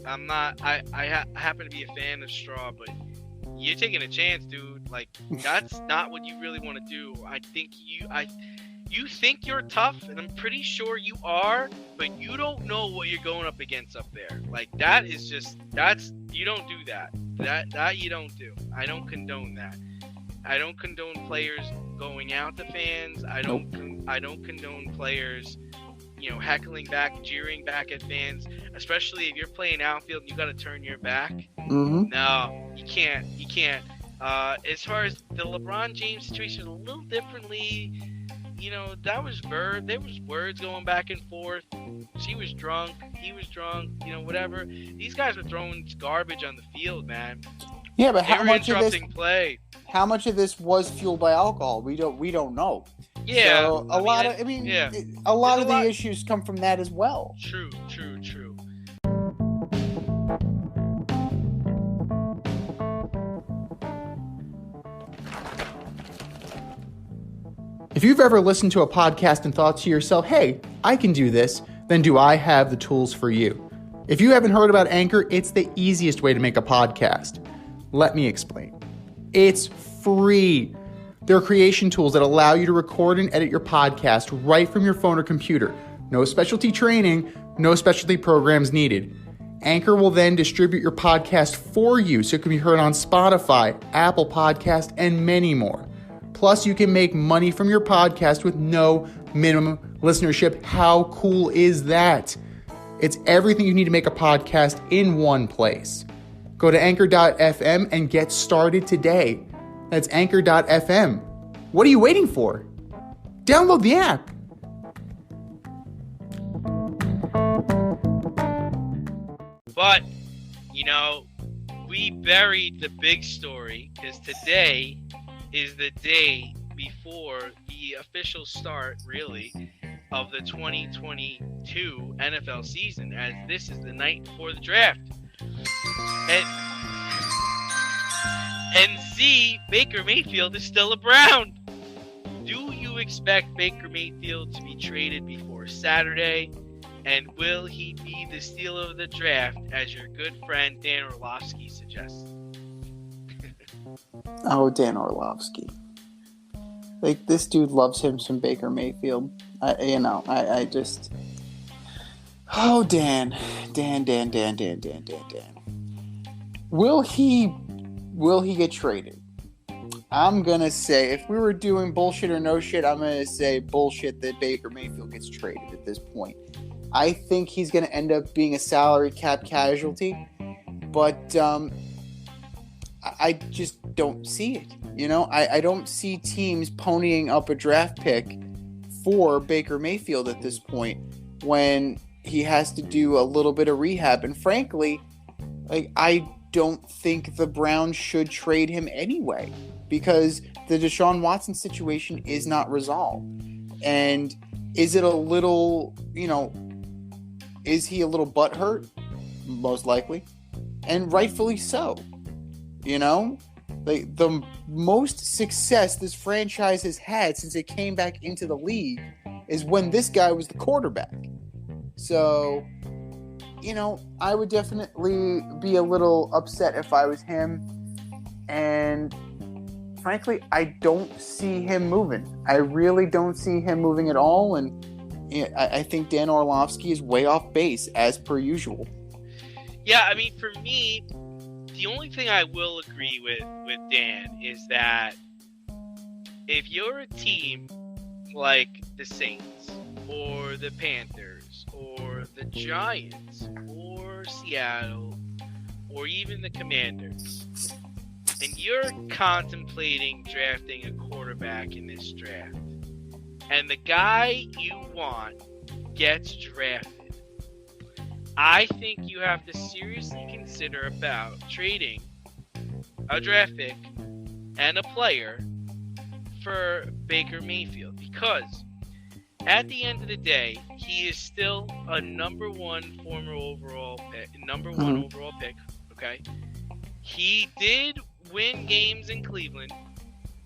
I happen to be a fan of Straw, but you're taking a chance, dude. Like, that's not what you really want to do. I think you think you're tough, and I'm pretty sure you are, but you don't know what you're going up against up there. Like, you don't do that. That you don't do. I don't condone that. I don't condone players going out to fans. I don't condone players, heckling back, jeering back at fans, especially if you're playing outfield and you got to turn your back. Mm-hmm. No, you can't. As far as the LeBron James situation, a little differently, that was there was words going back and forth. She was drunk, he was drunk, whatever. These guys were throwing garbage on the field, man. Yeah, but how much of this was fueled by alcohol? We don't know. Yeah. So a lot of the issues come from that as well. True. If you've ever listened to a podcast and thought to yourself, hey, I can do this, then do I have the tools for you? If you haven't heard about Anchor, it's the easiest way to make a podcast. Let me explain. It's free. There are creation tools that allow you to record and edit your podcast right from your phone or computer. No specialty training, no specialty programs needed. Anchor will then distribute your podcast for you so it can be heard on Spotify, Apple Podcast, and many more. Plus, you can make money from your podcast with no minimum listenership. How cool is that? It's everything you need to make a podcast in one place. Go to anchor.fm and get started today. That's anchor.fm. What are you waiting for? Download the app. But, we buried the big story because today is the day before the official start, really, of the 2022 NFL season, as this is the night before the draft. And Baker Mayfield is still a Brown. Do you expect Baker Mayfield to be traded before Saturday? And will he be the steal of the draft, as your good friend Dan Orlovsky suggests? Oh, Dan Orlovsky. Like, this dude loves him some Baker Mayfield. I just. Oh, Dan. Will he get traded? I'm gonna say, if we were doing bullshit or no shit, I'm gonna say bullshit that Baker Mayfield gets traded at this point. I think he's gonna end up being a salary cap casualty, but I just don't see it. I don't see teams ponying up a draft pick for Baker Mayfield at this point when he has to do a little bit of rehab. And frankly, I don't think the Browns should trade him anyway, because the Deshaun Watson situation is not resolved. And is it a little, is he a little butthurt? Most likely. And rightfully so. The most success this franchise has had since it came back into the league is when this guy was the quarterback. So, I would definitely be a little upset if I was him. And frankly, I don't see him moving. I really don't see him moving at all. And I think Dan Orlovsky is way off base, as per usual. Yeah, for me, the only thing I will agree with Dan is that if you're a team like the Saints or the Panthers or the Giants or Seattle or even the Commanders, and you're contemplating drafting a quarterback in this draft, and the guy you want gets drafted, I think you have to seriously consider about trading a draft pick and a player for Baker Mayfield, because at the end of the day, he is still a number one overall pick. Okay, he did win games in Cleveland.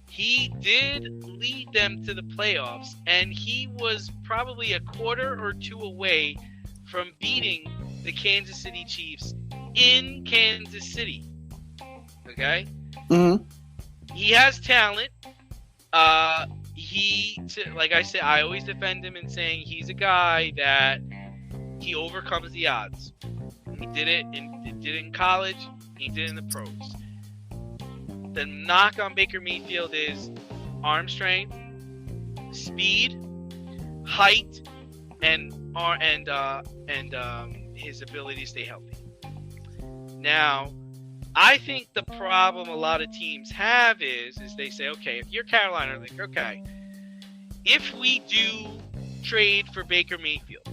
He did lead them to the playoffs, and he was probably a quarter or two away from beating the Kansas City Chiefs in Kansas City. Okay? Mm-hmm. He has talent. Like I said, I always defend him in saying he's a guy that he overcomes the odds. He did it in college. He did it in the pros. The knock on Baker Mayfield is arm strength, speed, height, and his ability to stay healthy. Now, I think the problem a lot of teams have is they say, okay, if you're Carolina, like, okay, if we do trade for Baker Mayfield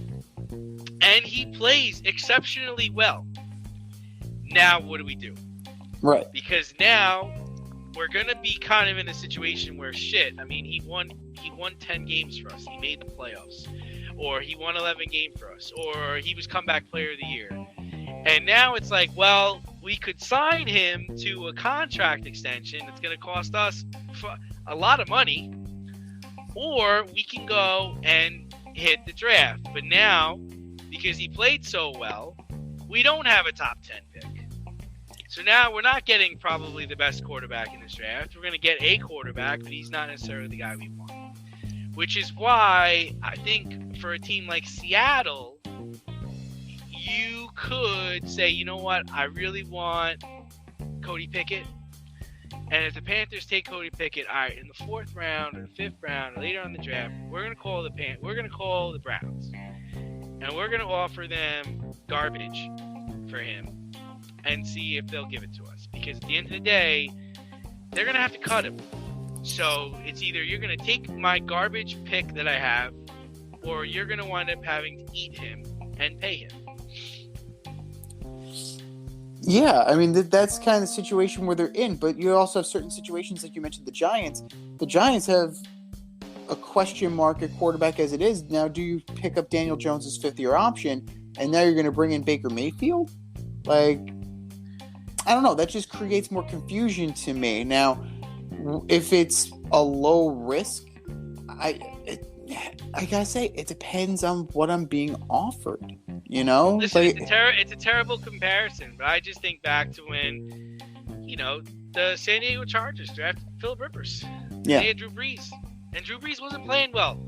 and he plays exceptionally well, now what do we do? Right. Because now we're going to be kind of in a situation where he won 10 games for us. He made the playoffs. Or he won 11 games for us. Or he was comeback player of the year. And now it's like, well, we could sign him to a contract extension that's going to cost us a lot of money. Or we can go and hit the draft. But now, because he played so well, we don't have a top 10 pick. So now we're not getting probably the best quarterback in this draft. We're going to get a quarterback, but he's not necessarily the guy we want. Which is why I think for a team like Seattle, you could say, you know what, I really want Cody Pickett. And if the Panthers take Cody Pickett, all right, in the 4th round or the 5th round or later on in the draft, we're going to call the Browns. And we're going to offer them garbage for him and see if they'll give it to us. Because at the end of the day, they're going to have to cut him. So it's either you're going to take my garbage pick that I have, or you're going to wind up having to eat him and pay him. Yeah, that's kind of the situation where they're in. But you also have certain situations, like you mentioned, the Giants. The Giants have a question mark at quarterback as it is. Now, do you pick up Daniel Jones' 5th-year option, and now you're going to bring in Baker Mayfield? I don't know. That just creates more confusion to me. Now, if it's a low risk, I gotta say, it depends on what I'm being offered. Listen, it's a terrible comparison, but I just think back to when, the San Diego Chargers drafted Phillip Rivers. Yeah. They had Drew Brees, and Drew Brees wasn't playing well.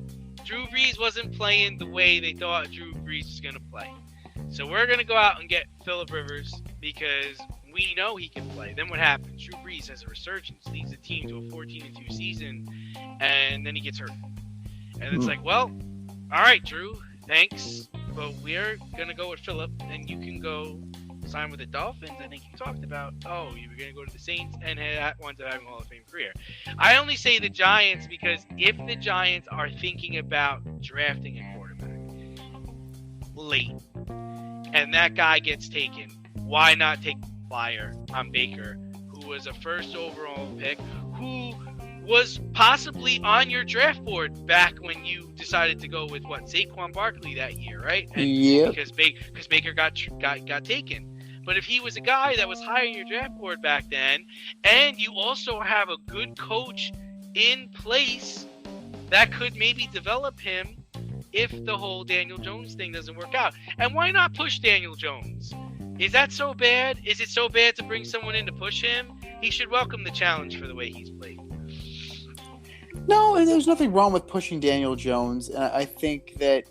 Drew Brees wasn't playing the way they thought Drew Brees was going to play. So we're going to go out and get Phillip Rivers because we know he can play. Then what happens? Drew Brees has a resurgence, leads the team to a 14-2 season, and then he gets hurt. And it's like, well, all right, Drew, thanks, but we're going to go with Phillip, and you can go sign with the Dolphins. I think you talked about, you were going to go to the Saints and that one's having a Hall of Fame career. I only say the Giants because if the Giants are thinking about drafting a quarterback late and that guy gets taken, why not take the flyer on Baker, who was a first overall pick, who was possibly on your draft board back when you decided to go with Saquon Barkley that year, right? Yeah. Because Baker got taken. But if he was a guy that was high on your draft board back then, and you also have a good coach in place that could maybe develop him if the whole Daniel Jones thing doesn't work out. And why not push Daniel Jones? Is that so bad? Is it so bad to bring someone in to push him? He should welcome the challenge for the way he's played. No, there's nothing wrong with pushing Daniel Jones. I think that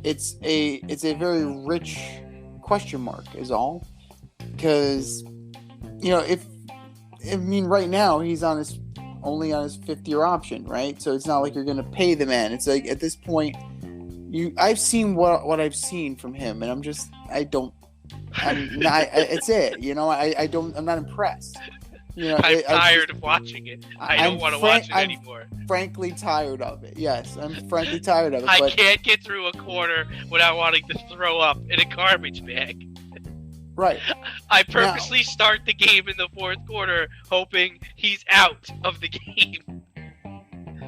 it's a very rich question mark is all. Because, right now he's only on his fifth-year option, right? So it's not like you're going to pay the man. It's like at this point, I've seen what I've seen from him, and it's it. I'm not impressed. I'm tired of watching it. I don't want to watch it anymore. I'm frankly tired of it. Yes, I'm frankly tired of it. I can't get through a quarter without wanting to throw up in a garbage bag. Right. I purposely start the game in the fourth quarter hoping he's out of the game.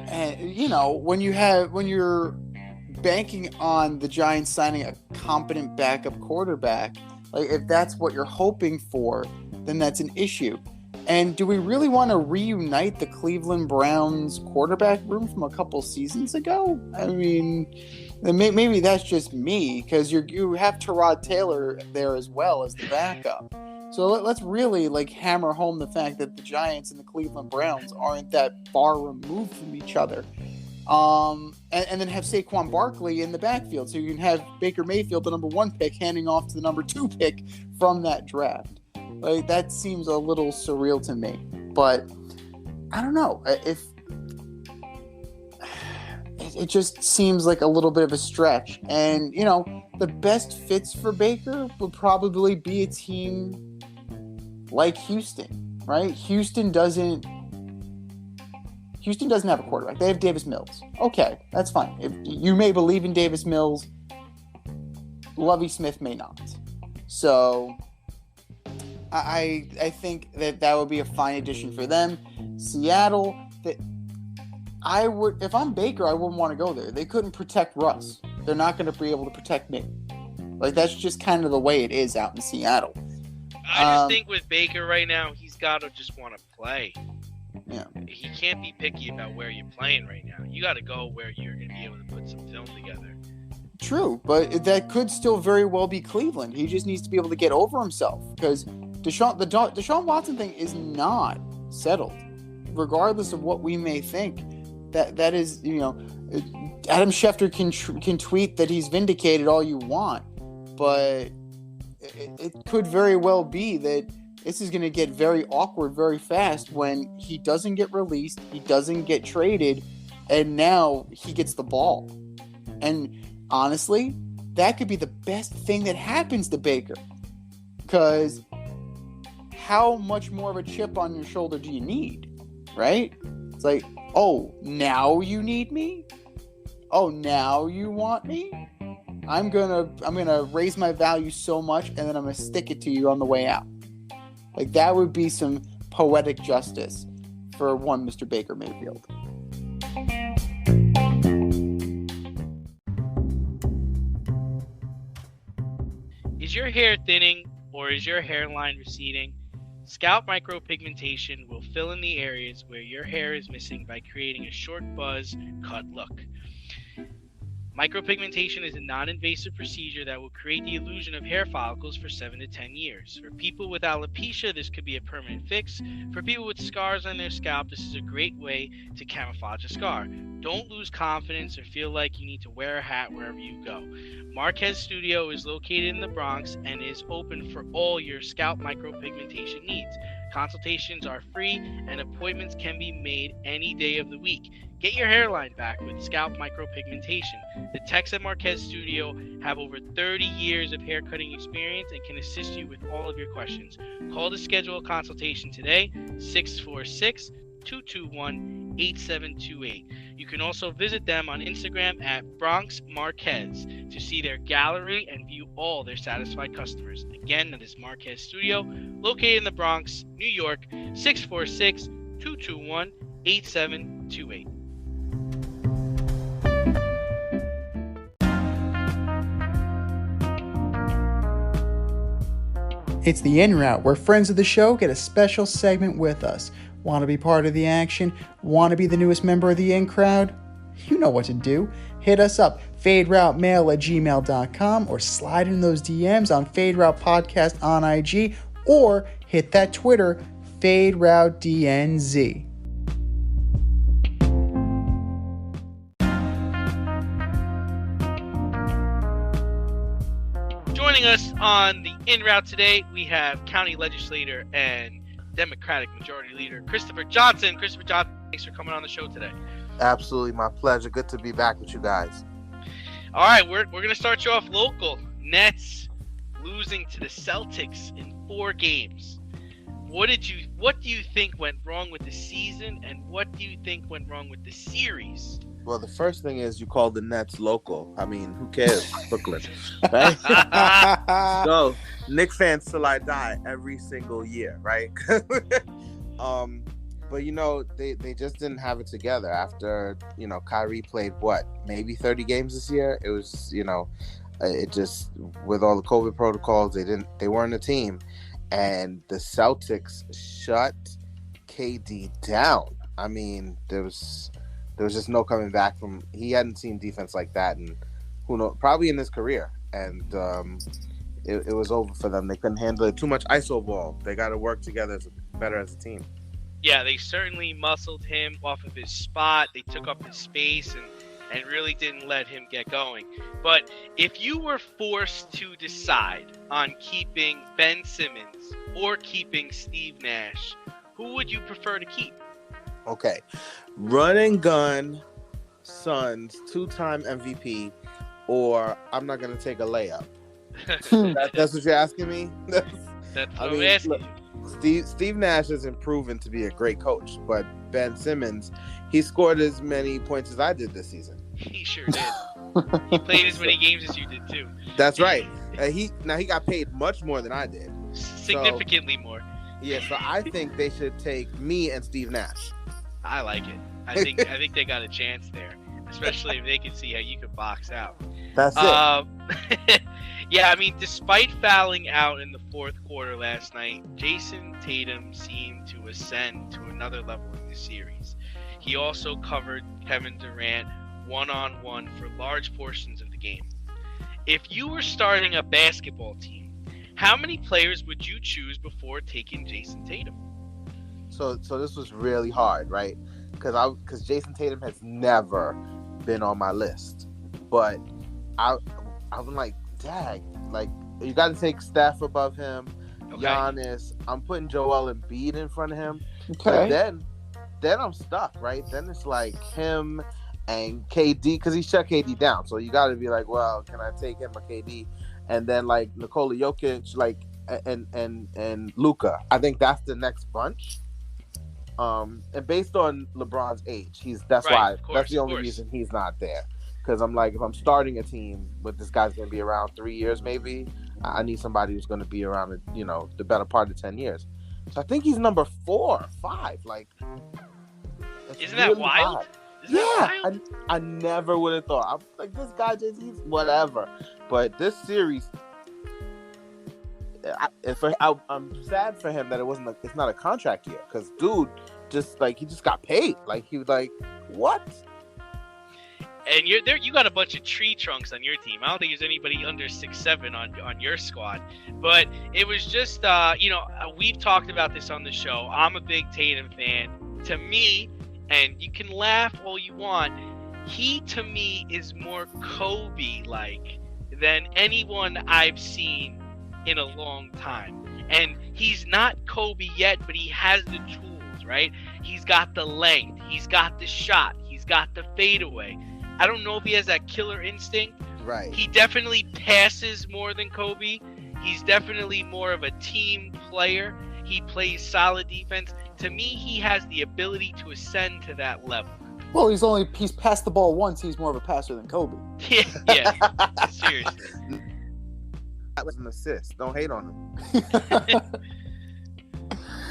And when you're banking on the Giants signing a competent backup quarterback, like if that's what you're hoping for, then that's an issue. And do we really want to reunite the Cleveland Browns quarterback room from a couple seasons ago? I mean, maybe that's just me, because you have Tyrod Taylor there as well as the backup. So let's really hammer home the fact that the Giants and the Cleveland Browns aren't that far removed from each other. And then have Saquon Barkley in the backfield, so you can have Baker Mayfield, the number 1 pick, handing off to the number 2 pick from that draft. That seems a little surreal to me, but I don't know if it just seems like a little bit of a stretch. And the best fits for Baker would probably be a team like Houston, right? Houston doesn't have a quarterback. They have Davis Mills. Okay, that's fine. If you may believe in Davis Mills, Lovie Smith may not. So I think that would be a fine addition for them. Seattle, if I'm Baker, I wouldn't want to go there. They couldn't protect Russ. They're not going to be able to protect me. That's just kind of the way it is out in Seattle. I just think with Baker right now, he's got to just want to play. Yeah. He can't be picky about where you're playing right now. You got to go where you're going to be able to put some film together. True, but that could still very well be Cleveland. He just needs to be able to get over himself, because Deshaun Watson thing is not settled, regardless of what we may think. That is, Adam Schefter can tweet that he's vindicated all you want, but it could very well be that this is going to get very awkward very fast when he doesn't get released, he doesn't get traded, and now he gets the ball. And honestly, that could be the best thing that happens to Baker, because how much more of a chip on your shoulder do you need, right? It's like, oh, now you need me? Oh, now you want me? I'm gonna raise my value so much, and then I'm gonna stick it to you on the way out. That would be some poetic justice for one Mr. Baker Mayfield. Is your hair thinning or is your hairline receding? Scalp micropigmentation will fill in the areas where your hair is missing by creating a short buzz cut look. Micropigmentation is a non-invasive procedure that will create the illusion of hair follicles for 7 to 10 years. For people with alopecia, this could be a permanent fix. For people with scars on their scalp, this is a great way to camouflage a scar. Don't lose confidence or feel like you need to wear a hat wherever you go. Marquez Studio is located in the Bronx and is open for all your scalp micropigmentation needs. Consultations are free and appointments can be made any day of the week. Get your hairline back with scalp micropigmentation. The techs at Marquez Studio have over 30 years of hair cutting experience and can assist you with all of your questions. Call to schedule a consultation today, 646-221-8728. You can also visit them on Instagram at Bronx Marquez to see their gallery and view all their satisfied customers. Again, that is Marquez Studio, located in the Bronx, New York, 646-221-8728. It's the In Route, where friends of the show get a special segment with us. Want to be part of the action? Want to be the newest member of the In Crowd? You know what to do. Hit us up, faderoutemail@gmail.com, or slide in those DMs on Fade Route Podcast on IG, or hit that Twitter, FadeRouteDNZ. Joining us on the In Route today, we have County Legislator and Democratic Majority Leader Christopher Johnson. Christopher Johnson, thanks for coming on the show today. Absolutely, my pleasure. Good to be back with you guys. All right, we're going to start you off local. Nets losing to the Celtics in 4 games. What do you think went wrong with the season, and what do you think went wrong with the series? Well, the first thing is you call the Nets local. I mean, who cares? Brooklyn. Right? So, Knicks fans till I die every single year, right? But, they just didn't have it together after, Kyrie played, maybe 30 games this year? It was, it just, with all the COVID protocols, they weren't a team. And the Celtics shut KD down. I mean, there was just no coming back from. He hadn't seen defense like that, and who knows, probably in his career. And it was over for them. They couldn't handle it. Too much ISO ball. They got to work together better as a team. Yeah, they certainly muscled him off of his spot. They took up his space and really didn't let him get going. But if you were forced to decide on keeping Ben Simmons or keeping Steve Nash, who would you prefer to keep? Okay. Run and gun, Suns, 2-time MVP, or I'm not going to take a layup. That's what you're asking me? That's what I'm asking look, you. Steve Nash isn't proven to be a great coach, but Ben Simmons, he scored as many points as I did this season. He sure did. He played as many games as you did too. That's right. He got paid much more than I did. Significantly more. Yeah, so I think they should take me and Steve Nash. I like it. I think they got a chance there, especially if they can see how you can box out. That's it. Yeah, I mean, despite fouling out in the fourth quarter last night, Jason Tatum seemed to ascend to another level in the series. He also covered Kevin Durant one-on-one for large portions of the game. If you were starting a basketball team, how many players would you choose before taking Jason Tatum? So this was really hard, right? Because Jason Tatum has never been on my list, but I'm like, dag, like you got to take Steph above him, Okay. Giannis. I'm putting Joel Embiid in front of him. Okay. But then I'm stuck, right? Then it's like him and KD, because he shut KD down. So you got to be like, well, can I take him or KD? And then like Nikola Jokic, like and Luka. I think that's the next bunch. And based on LeBron's age, that's Right, of course, that's the of only course. reason he's not there. Because I'm like, if I'm starting a team, but this guy's going to be around 3 years, maybe I need somebody who's going to be around, the better part of 10 years. So I think he's number 4 or 5. Like, Isn't that wild? high. Isn't that wild? I never would have thought. I'm like, this guy he's whatever. But this series, I'm sad for him that it's not a contract year, because dude, he just got paid. Like, he was like, what? and you got a bunch of tree trunks on your team. I don't think there's anybody under 6'7" on your squad. But it was just, we've talked about this on the show. I'm a big Tatum fan. To me, and you can laugh all you want, he to me is more Kobe-like than anyone I've seen in a long time. And he's not Kobe yet, but he has the tools, right? He's got the length. He's got the shot. He's got the fadeaway. I don't know if he has that killer instinct. Right. He definitely passes more than Kobe. He's definitely more of a team player. He plays solid defense. To me, he has the ability to ascend to that level. Well, he's passed the ball once. He's more of a passer than Kobe. Yeah. Seriously. That was an assist. Don't hate on him.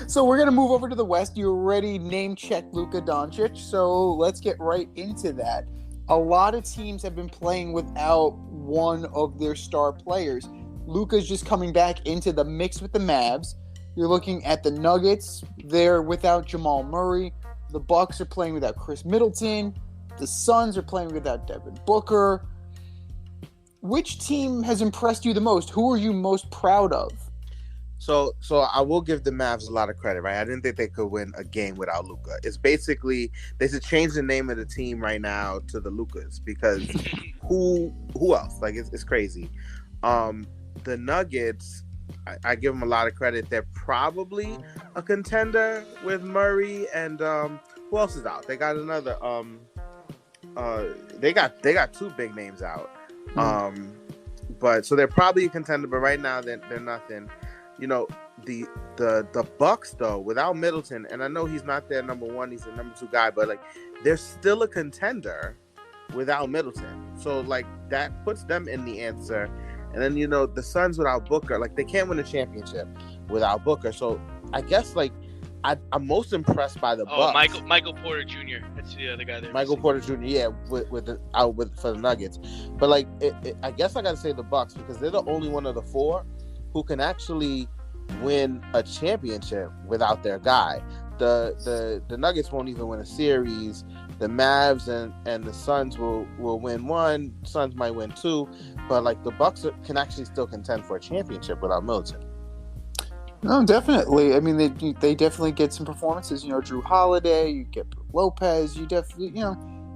So we're going to move over to the West. You already name-checked Luka Doncic, so let's get right into that. A lot of teams have been playing without one of their star players. Luka's just coming back into the mix with the Mavs. You're looking at the Nuggets. They're without Jamal Murray. The Bucks are playing without Chris Middleton. The Suns are playing without Devin Booker. Which team has impressed you the most? Who are you most proud of? So I will give the Mavs a lot of credit, right? I didn't think they could win a game without Luka. It's basically they should change the name of the team right now to the Lukas because who else? Like it's crazy. The Nuggets, I give them a lot of credit. They're probably a contender with Murray and who else is out? They got another they got two big names out. But so they're probably a contender, but right now they're nothing. You know, the Bucks though, without Middleton, and I know he's not their number one, he's the number two guy, but like they're still a contender without Middleton. So like that puts them in the answer. And then, you know, the Suns without Booker, like they can't win a championship without Booker. So I guess like I'm most impressed by the Bucks. Michael Porter Jr. That's the other guy there. Michael Porter Jr. Yeah, for the Nuggets. But like I guess I gotta say the Bucks because they're the only one of the four who can actually win a championship without their guy. The Nuggets won't even win a series. The Mavs and the Suns will win one. Suns might win two, but like the Bucks can actually still contend for a championship without Middleton. No, definitely. I mean, they definitely get some performances. You know, Drew Holiday, you get Lopez. You definitely,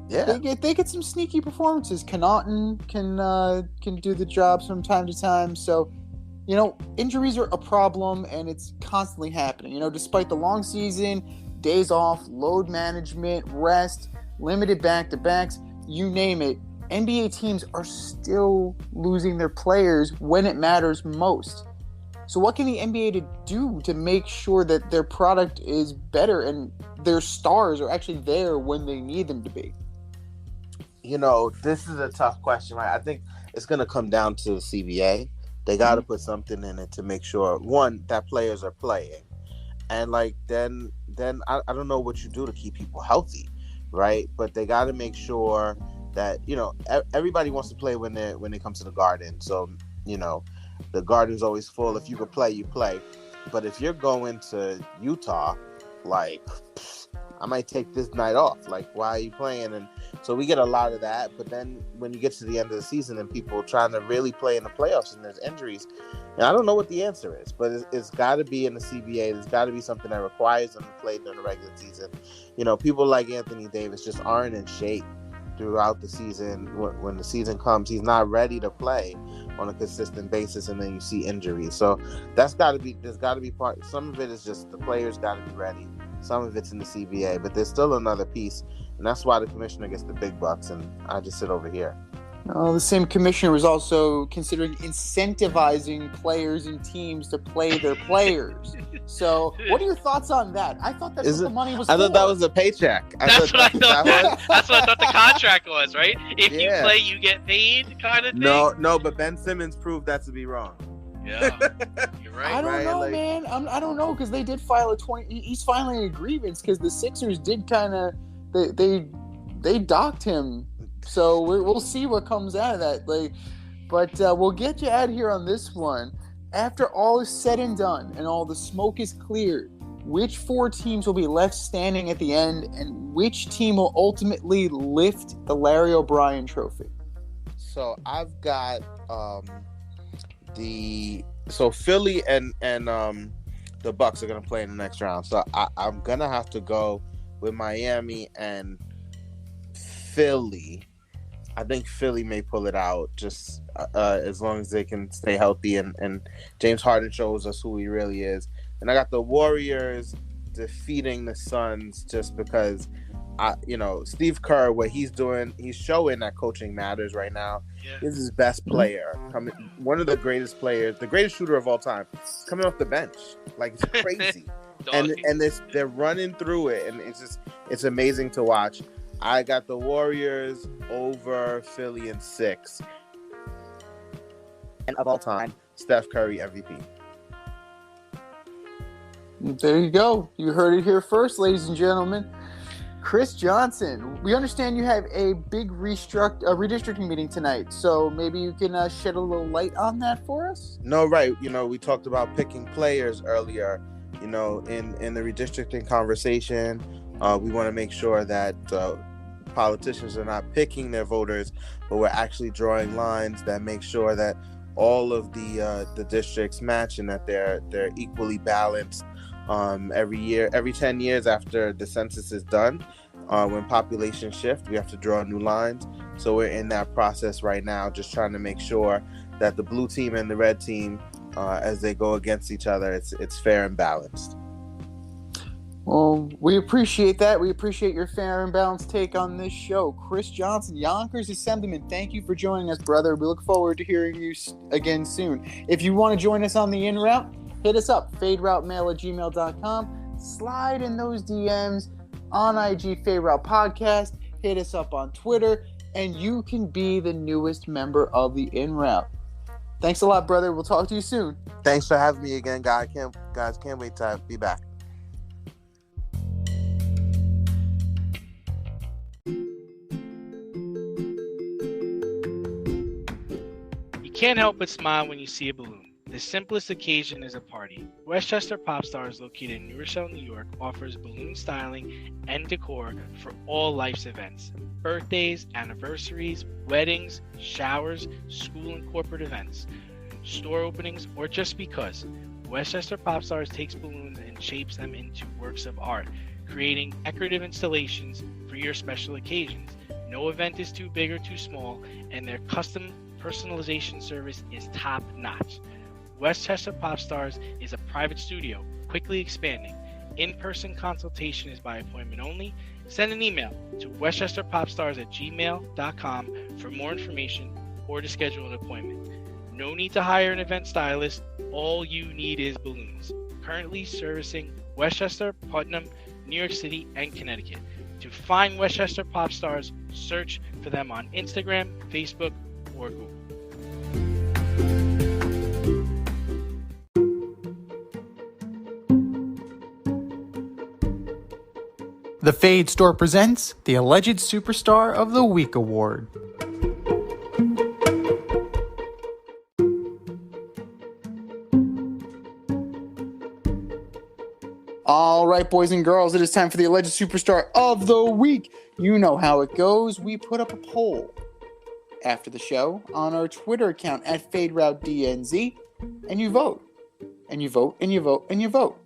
Yeah, they get some sneaky performances. Connaughton can do the job from time to time. So, you know, injuries are a problem, and it's constantly happening. You know, despite the long season, days off, load management, rest, limited back-to-backs, you name it, NBA teams are still losing their players when it matters most. So what can the NBA do to make sure that their product is better and their stars are actually there when they need them to be? You know, this is a tough question, right? I think it's going to come down to the CBA. They got to put something in it to make sure, one, that players are playing. And, like, then I don't know what you do to keep people healthy, right? But they got to make sure that, you know, everybody wants to play when they come to the Garden. So, you know, the Garden's always full. If you can play, you play. But if you're going to Utah, like, I might take this night off. Like, why are you playing? And so we get a lot of that. But then when you get to the end of the season and people are trying to really play in the playoffs and there's injuries, and I don't know what the answer is, but it's got to be in the CBA. There's got to be something that requires them to play during the regular season. You know, people like Anthony Davis just aren't in shape throughout the season. When the season comes, he's not ready to play on a consistent basis, and then you see injuries. So there's got to be part. Some of it is just the players got to be ready. Some of it's in the CBA, but there's still another piece, and that's why the commissioner gets the big bucks, and I just sit over here. The same commissioner was also considering incentivizing players and teams to play their players. So, what are your thoughts on that? I thought that's what the money was for. I thought that was a paycheck. That's what I thought. That's what I thought the contract was, right? If you play, you get paid, kind of thing. No, but Ben Simmons proved that to be wrong. Yeah, you're right. I don't know, man. I don't know because they did file a 20. He's filing a grievance because the Sixers did kind of they docked him. So we'll see what comes out of that. But we'll get you out of here on this one. After all is said and done and all the smoke is cleared, which 4 teams will be left standing at the end, and which team will ultimately lift the Larry O'Brien Trophy? So I've got Philly and the Bucks are gonna play in the next round. So I'm gonna have to go with Miami and Philly. I think Philly may pull it out just as long as they can stay healthy and James Harden shows us who he really is. And I got the Warriors defeating the Suns just because Steve Kerr, what he's doing, he's showing that coaching matters right now. Yeah. He's his best player, one of the greatest players, the greatest shooter of all time, coming off the bench. Like, it's crazy. and they're running through it, and it's amazing to watch. I got the Warriors over Philly in 6. And of all time, Steph Curry MVP. There you go. You heard it here first, ladies and gentlemen. Chris Johnson, we understand you have a big redistricting meeting tonight, so maybe you can shed a little light on that for us? No, right. We talked about picking players earlier. In the redistricting conversation, we want to make sure that politicians are not picking their voters, but we're actually drawing lines that make sure that all of the districts match and that they're equally balanced. Every 10 years after the census is done, when population shift, we have to draw new lines. So we're in that process right now, just trying to make sure that the blue team and the red team, as they go against each other, it's fair and balanced. Well, we appreciate that. We appreciate your fair and balanced take on this show. Chris Johnson, Yonkers Assemblyman, thank you for joining us, brother. We look forward to hearing you again soon. If you want to join us on the in-route, hit us up, faderoutemail@gmail.com. Slide in those DMs on IG, Fade Route Podcast. Hit us up on Twitter, and you can be the newest member of the in-route. Thanks a lot, brother. We'll talk to you soon. Thanks for having me again, guys. Can't wait to be back. You can't help but smile when you see a balloon. The simplest occasion is a party. Westchester Pop Stars, located in New Rochelle, New York, offers balloon styling and decor for all life's events. Birthdays, anniversaries, weddings, showers, school and corporate events, store openings, or just because. Westchester Pop Stars takes balloons and shapes them into works of art, creating decorative installations for your special occasions. No event is too big or too small, and their custom personalization service is top-notch. Westchester Pop Stars is a private studio, quickly expanding. In-person consultation is by appointment only. Send an email to westchesterpopstars@gmail.com for more information or to schedule an appointment. No need to hire an event stylist. All you need is balloons. Currently servicing Westchester, Putnam, New York City, and Connecticut. To find Westchester Pop Stars, search for them on Instagram, Facebook, or Google. The Fade Store presents the Alleged Superstar of the Week Award. All right, boys and girls, it is time for the Alleged Superstar of the Week. You know how it goes. We put up a poll after the show on our Twitter account at FadeRouteDNZ, and you vote. And you vote, and you vote, and you vote.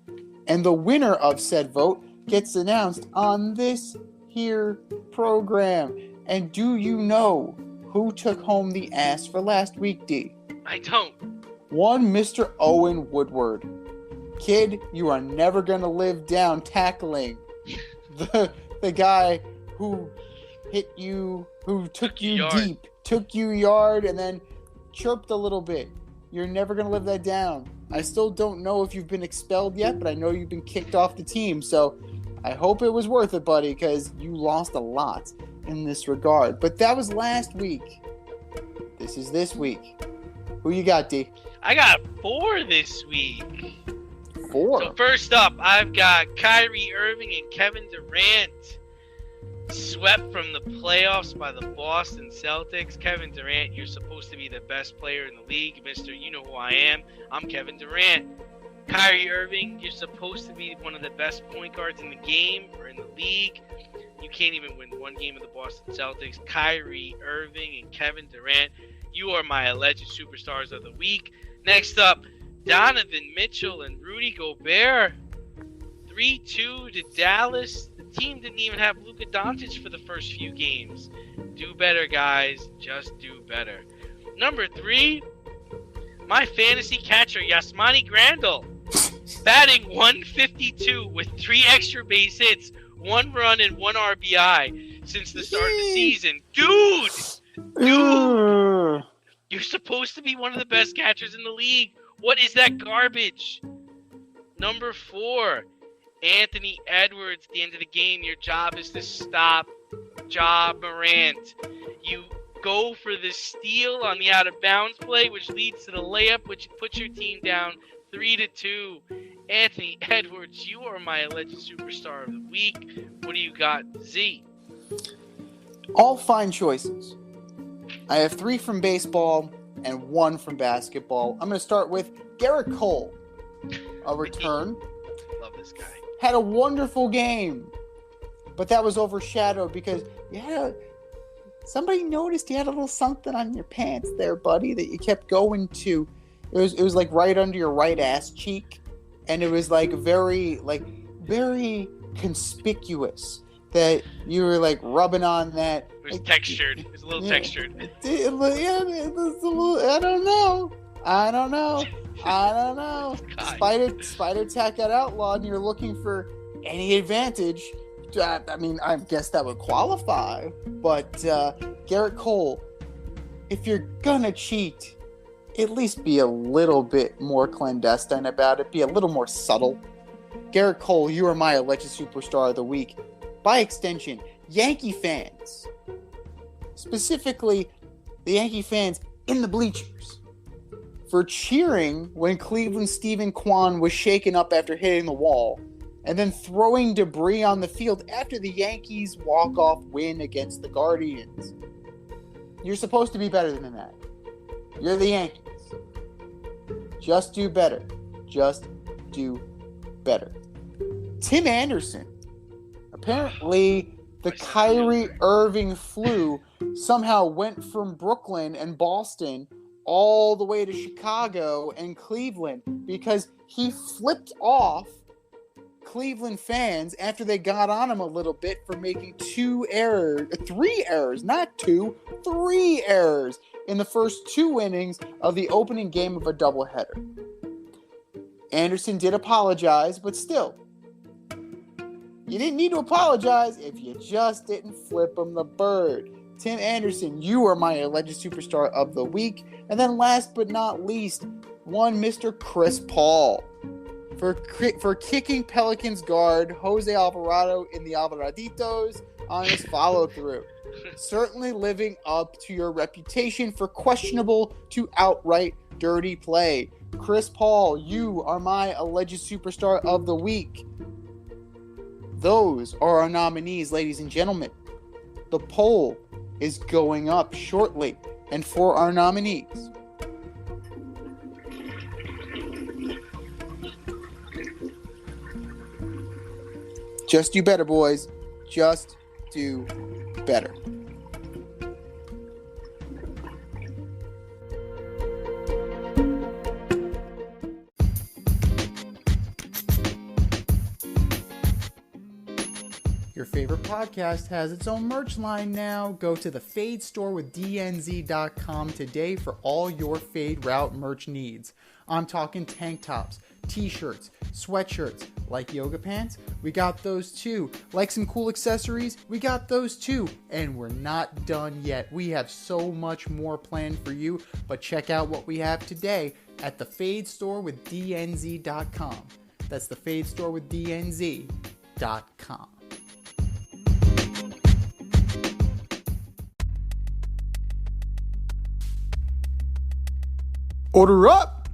And the winner of said vote gets announced on this here program. And do you know who took home the ass for last week, D? I don't. One Mr. Owen Woodward. Kid, you are never going to live down tackling the guy who hit you, who took you deep, took you yard, and then chirped a little bit. You're never going to live that down. I still don't know if you've been expelled yet, but I know you've been kicked off the team. So I hope it was worth it, buddy, because you lost a lot in this regard. But that was last week. This is this week. Who you got, D? I got 4 this week. 4? So first up, I've got Kyrie, Irving, and Kevin Durant swept from the playoffs by the Boston Celtics. Kevin Durant, you're supposed to be the best player in the league. Mr. You know who I am. I'm Kevin Durant. Kyrie Irving, you're supposed to be one of the best point guards in the game or in the league. You can't even win one game of the Boston Celtics. Kyrie Irving and Kevin Durant, you are my alleged superstars of the week. Next up, Donovan Mitchell and Rudy Gobert. 3-2 to Dallas. The team didn't even have Luka Doncic for the first few games. Do better, guys. Just do better. Number 3, my fantasy catcher, Yasmani Grandal. Batting 152 with 3 extra base hits, 1 run, and 1 RBI since the start of the season. Dude! You're supposed to be one of the best catchers in the league. What is that garbage? Number 4, Anthony Edwards. At the end of the game, your job is to stop Ja Morant. You go for the steal on the out-of-bounds play, which leads to the layup, which puts your team down 3-2. Anthony Edwards, you are my alleged superstar of the week. What do you got, Z? All fine choices. I have 3 from baseball and 1 from basketball. I'm going to start with Garrett Cole. A return. Love this guy. Had a wonderful game, but that was overshadowed because somebody noticed you had a little something on your pants there, buddy, that you kept going to. It was like right under your right ass cheek, and it was like very conspicuous that you were like rubbing on that. It was textured. It was a little textured. It was a little. I don't know. Spider Tack got outlawed, and you're looking for any advantage. I mean, I guess that would qualify. But Garrett Cole, if you're gonna cheat, at least be a little bit more clandestine about it. Be a little more subtle. Garrett Cole, you are my alleged superstar of the week. By extension, Yankee fans, specifically the Yankee fans in the bleachers, for cheering when Cleveland's Stephen Kwan was shaken up after hitting the wall, and then throwing debris on the field after the Yankees' walk-off win against the Guardians. You're supposed to be better than that. You're the Yankees. Just do better. Just do better. Tim Anderson. Apparently, the Kyrie Irving flu somehow went from Brooklyn and Boston all the way to Chicago and Cleveland because he flipped off Cleveland fans after they got on him a little bit for making 3 errors in the first 2 innings of the opening game of a doubleheader. Anderson did apologize, but still, you didn't need to apologize if you just didn't flip him the bird. Tim Anderson, you are my alleged superstar of the week. And then last but not least, one Mr. Chris Paul for kicking Pelicans guard Jose Alvarado in the Alvaraditos on his follow-through. Certainly living up to your reputation for questionable to outright dirty play. Chris Paul, you are my alleged superstar of the week. Those are our nominees, ladies and gentlemen. The poll is going up shortly. And for our nominees, just do better, boys. Just do better. Your favorite podcast has its own merch line now. Go to the Fade store with DNZ.com today for all your Fade Route merch needs. I'm talking tank tops, t-shirts, sweatshirts, like yoga pants, we got those too. Like some cool accessories, we got those too. And we're not done yet. We have so much more planned for you, but check out what we have today at the Fade store with DNZ.com. That's the Fade store with DNZ.com. Order up!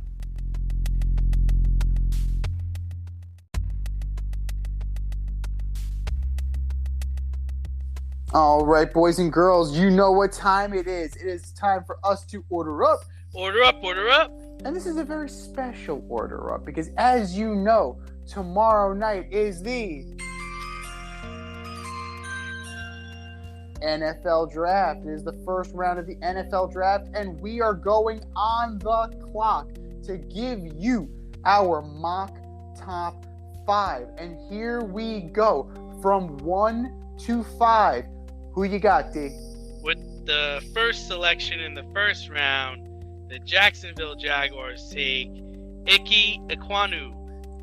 All right, boys and girls, you know what time it is. It is time for us to order up. Order up, order up. And this is a very special order up because, as you know, tomorrow night is the NFL Draft. It is the first round of the NFL Draft, and we are going on the clock to give you our mock top 5. And here we go from 1 to 5. Who you got, D? With the first selection in the first round, the Jacksonville Jaguars take Ike Ekwonu,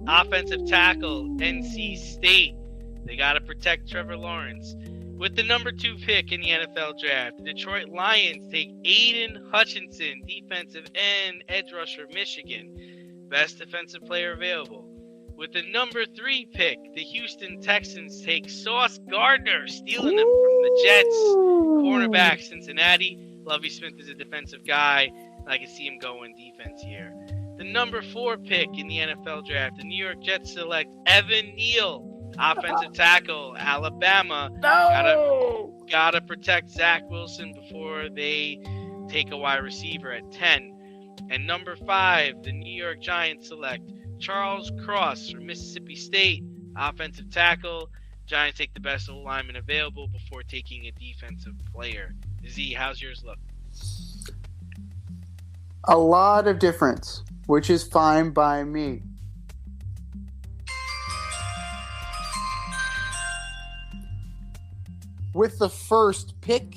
offensive tackle, NC State. They got to protect Trevor Lawrence. With the number 2 pick in the NFL Draft, the Detroit Lions take Aiden Hutchinson, defensive end, edge rusher, Michigan. Best defensive player available. With the number 3 pick, the Houston Texans take Sauce Gardner, stealing them from the Jets. Cornerback, Cincinnati. Lovie Smith is a defensive guy. I can see him going defense here. The number 4 pick in the NFL Draft, the New York Jets select Evan Neal, offensive tackle, Alabama. No! Gotta protect Zach Wilson before they take a wide receiver at 10. And number 5, the New York Giants select Charles Cross from Mississippi State, offensive tackle. Giants take the best lineman available before taking a defensive player. Z, how's yours look? A lot of difference, which is fine by me. With the first pick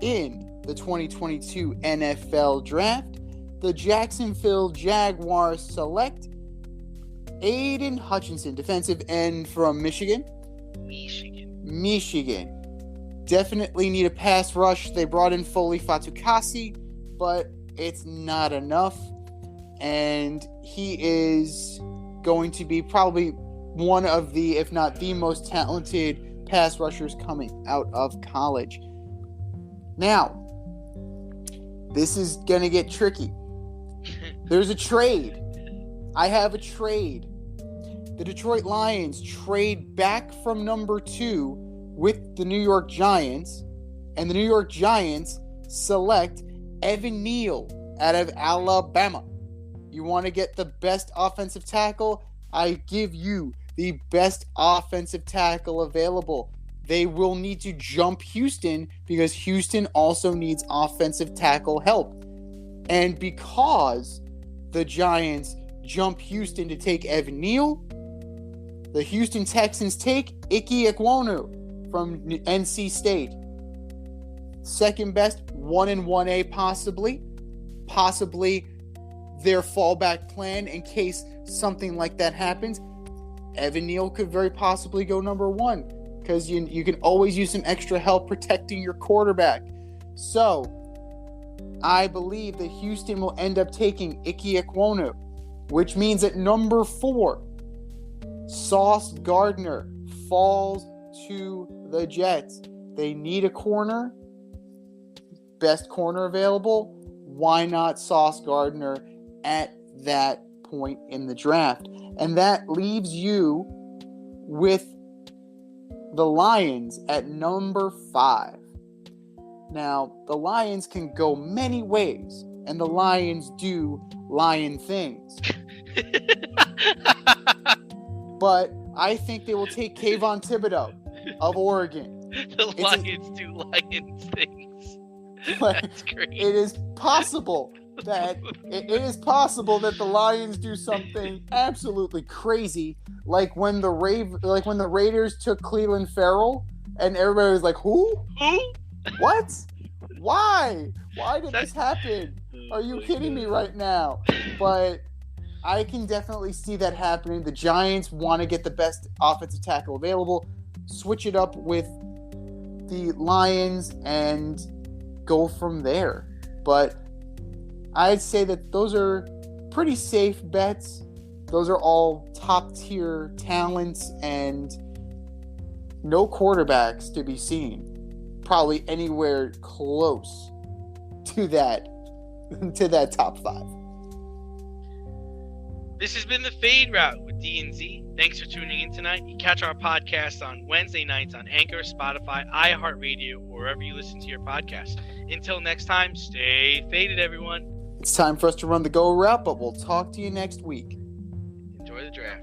in the 2022 NFL Draft, the Jacksonville Jaguars select Aiden Hutchinson, defensive end from Michigan. Definitely need a pass rush. They brought in Foley Fatukasi, but it's not enough. And he is going to be probably one of the, if not the most talented pass rushers coming out of college. Now, this is going to get tricky. There's a trade. I have a trade. The Detroit Lions trade back from number 2 with the New York Giants, and the New York Giants select Evan Neal out of Alabama. You want to get the best offensive tackle? I give you the best offensive tackle available. They will need to jump Houston because Houston also needs offensive tackle help. And because the Giants jump Houston to take Evan Neal, the Houston Texans take Ike Ekwonu from NC State. Second best, 1 and 1A possibly their fallback plan in case something like that happens. Evan Neal could very possibly go number 1 because you can always use some extra help protecting your quarterback. So, I believe that Houston will end up taking Ike Ekwonu, which means at number 4, Sauce Gardner falls to the Jets. They need a corner. Best corner available. Why not Sauce Gardner at that point in the draft? And that leaves you with the Lions at number 5. Now, the Lions can go many ways, and the Lions do lion things. But I think they will take Kayvon Thibodeau of Oregon. The Lions do Lions things. That's great. It is possible that the Lions do something absolutely crazy, like when the Raiders took Cleveland Farrell, and everybody was like, "Who? What? Why? Why did this happen? Are you kidding me right now?" But I can definitely see that happening. The Giants want to get the best offensive tackle available, switch it up with the Lions, and go from there. But I'd say that those are pretty safe bets. Those are all top-tier talents and no quarterbacks to be seen. Probably anywhere close to that top 5. This has been the Fade Route with D and Z. Thanks for tuning in tonight. You catch our podcast on Wednesday nights on Anchor, Spotify, iHeartRadio, or wherever you listen to your podcast. Until next time, stay faded, everyone. It's time for us to run the go route, but we'll talk to you next week. Enjoy the draft.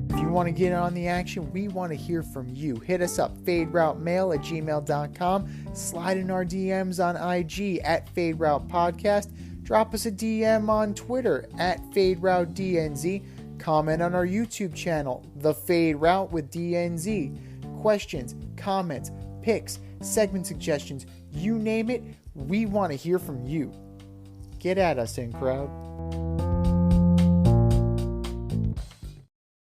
If you want to get on the action, we want to hear from you. Hit us up, faderoutemail@gmail.com. Slide in our DMs on IG @FadeRoutePodcast. Drop us a DM on Twitter @FadeRouteDNZ. Comment on our YouTube channel, The Fade Route with DNZ. Questions, comments, picks, segment suggestions, you name it, we want to hear from you. Get at us, in crowd.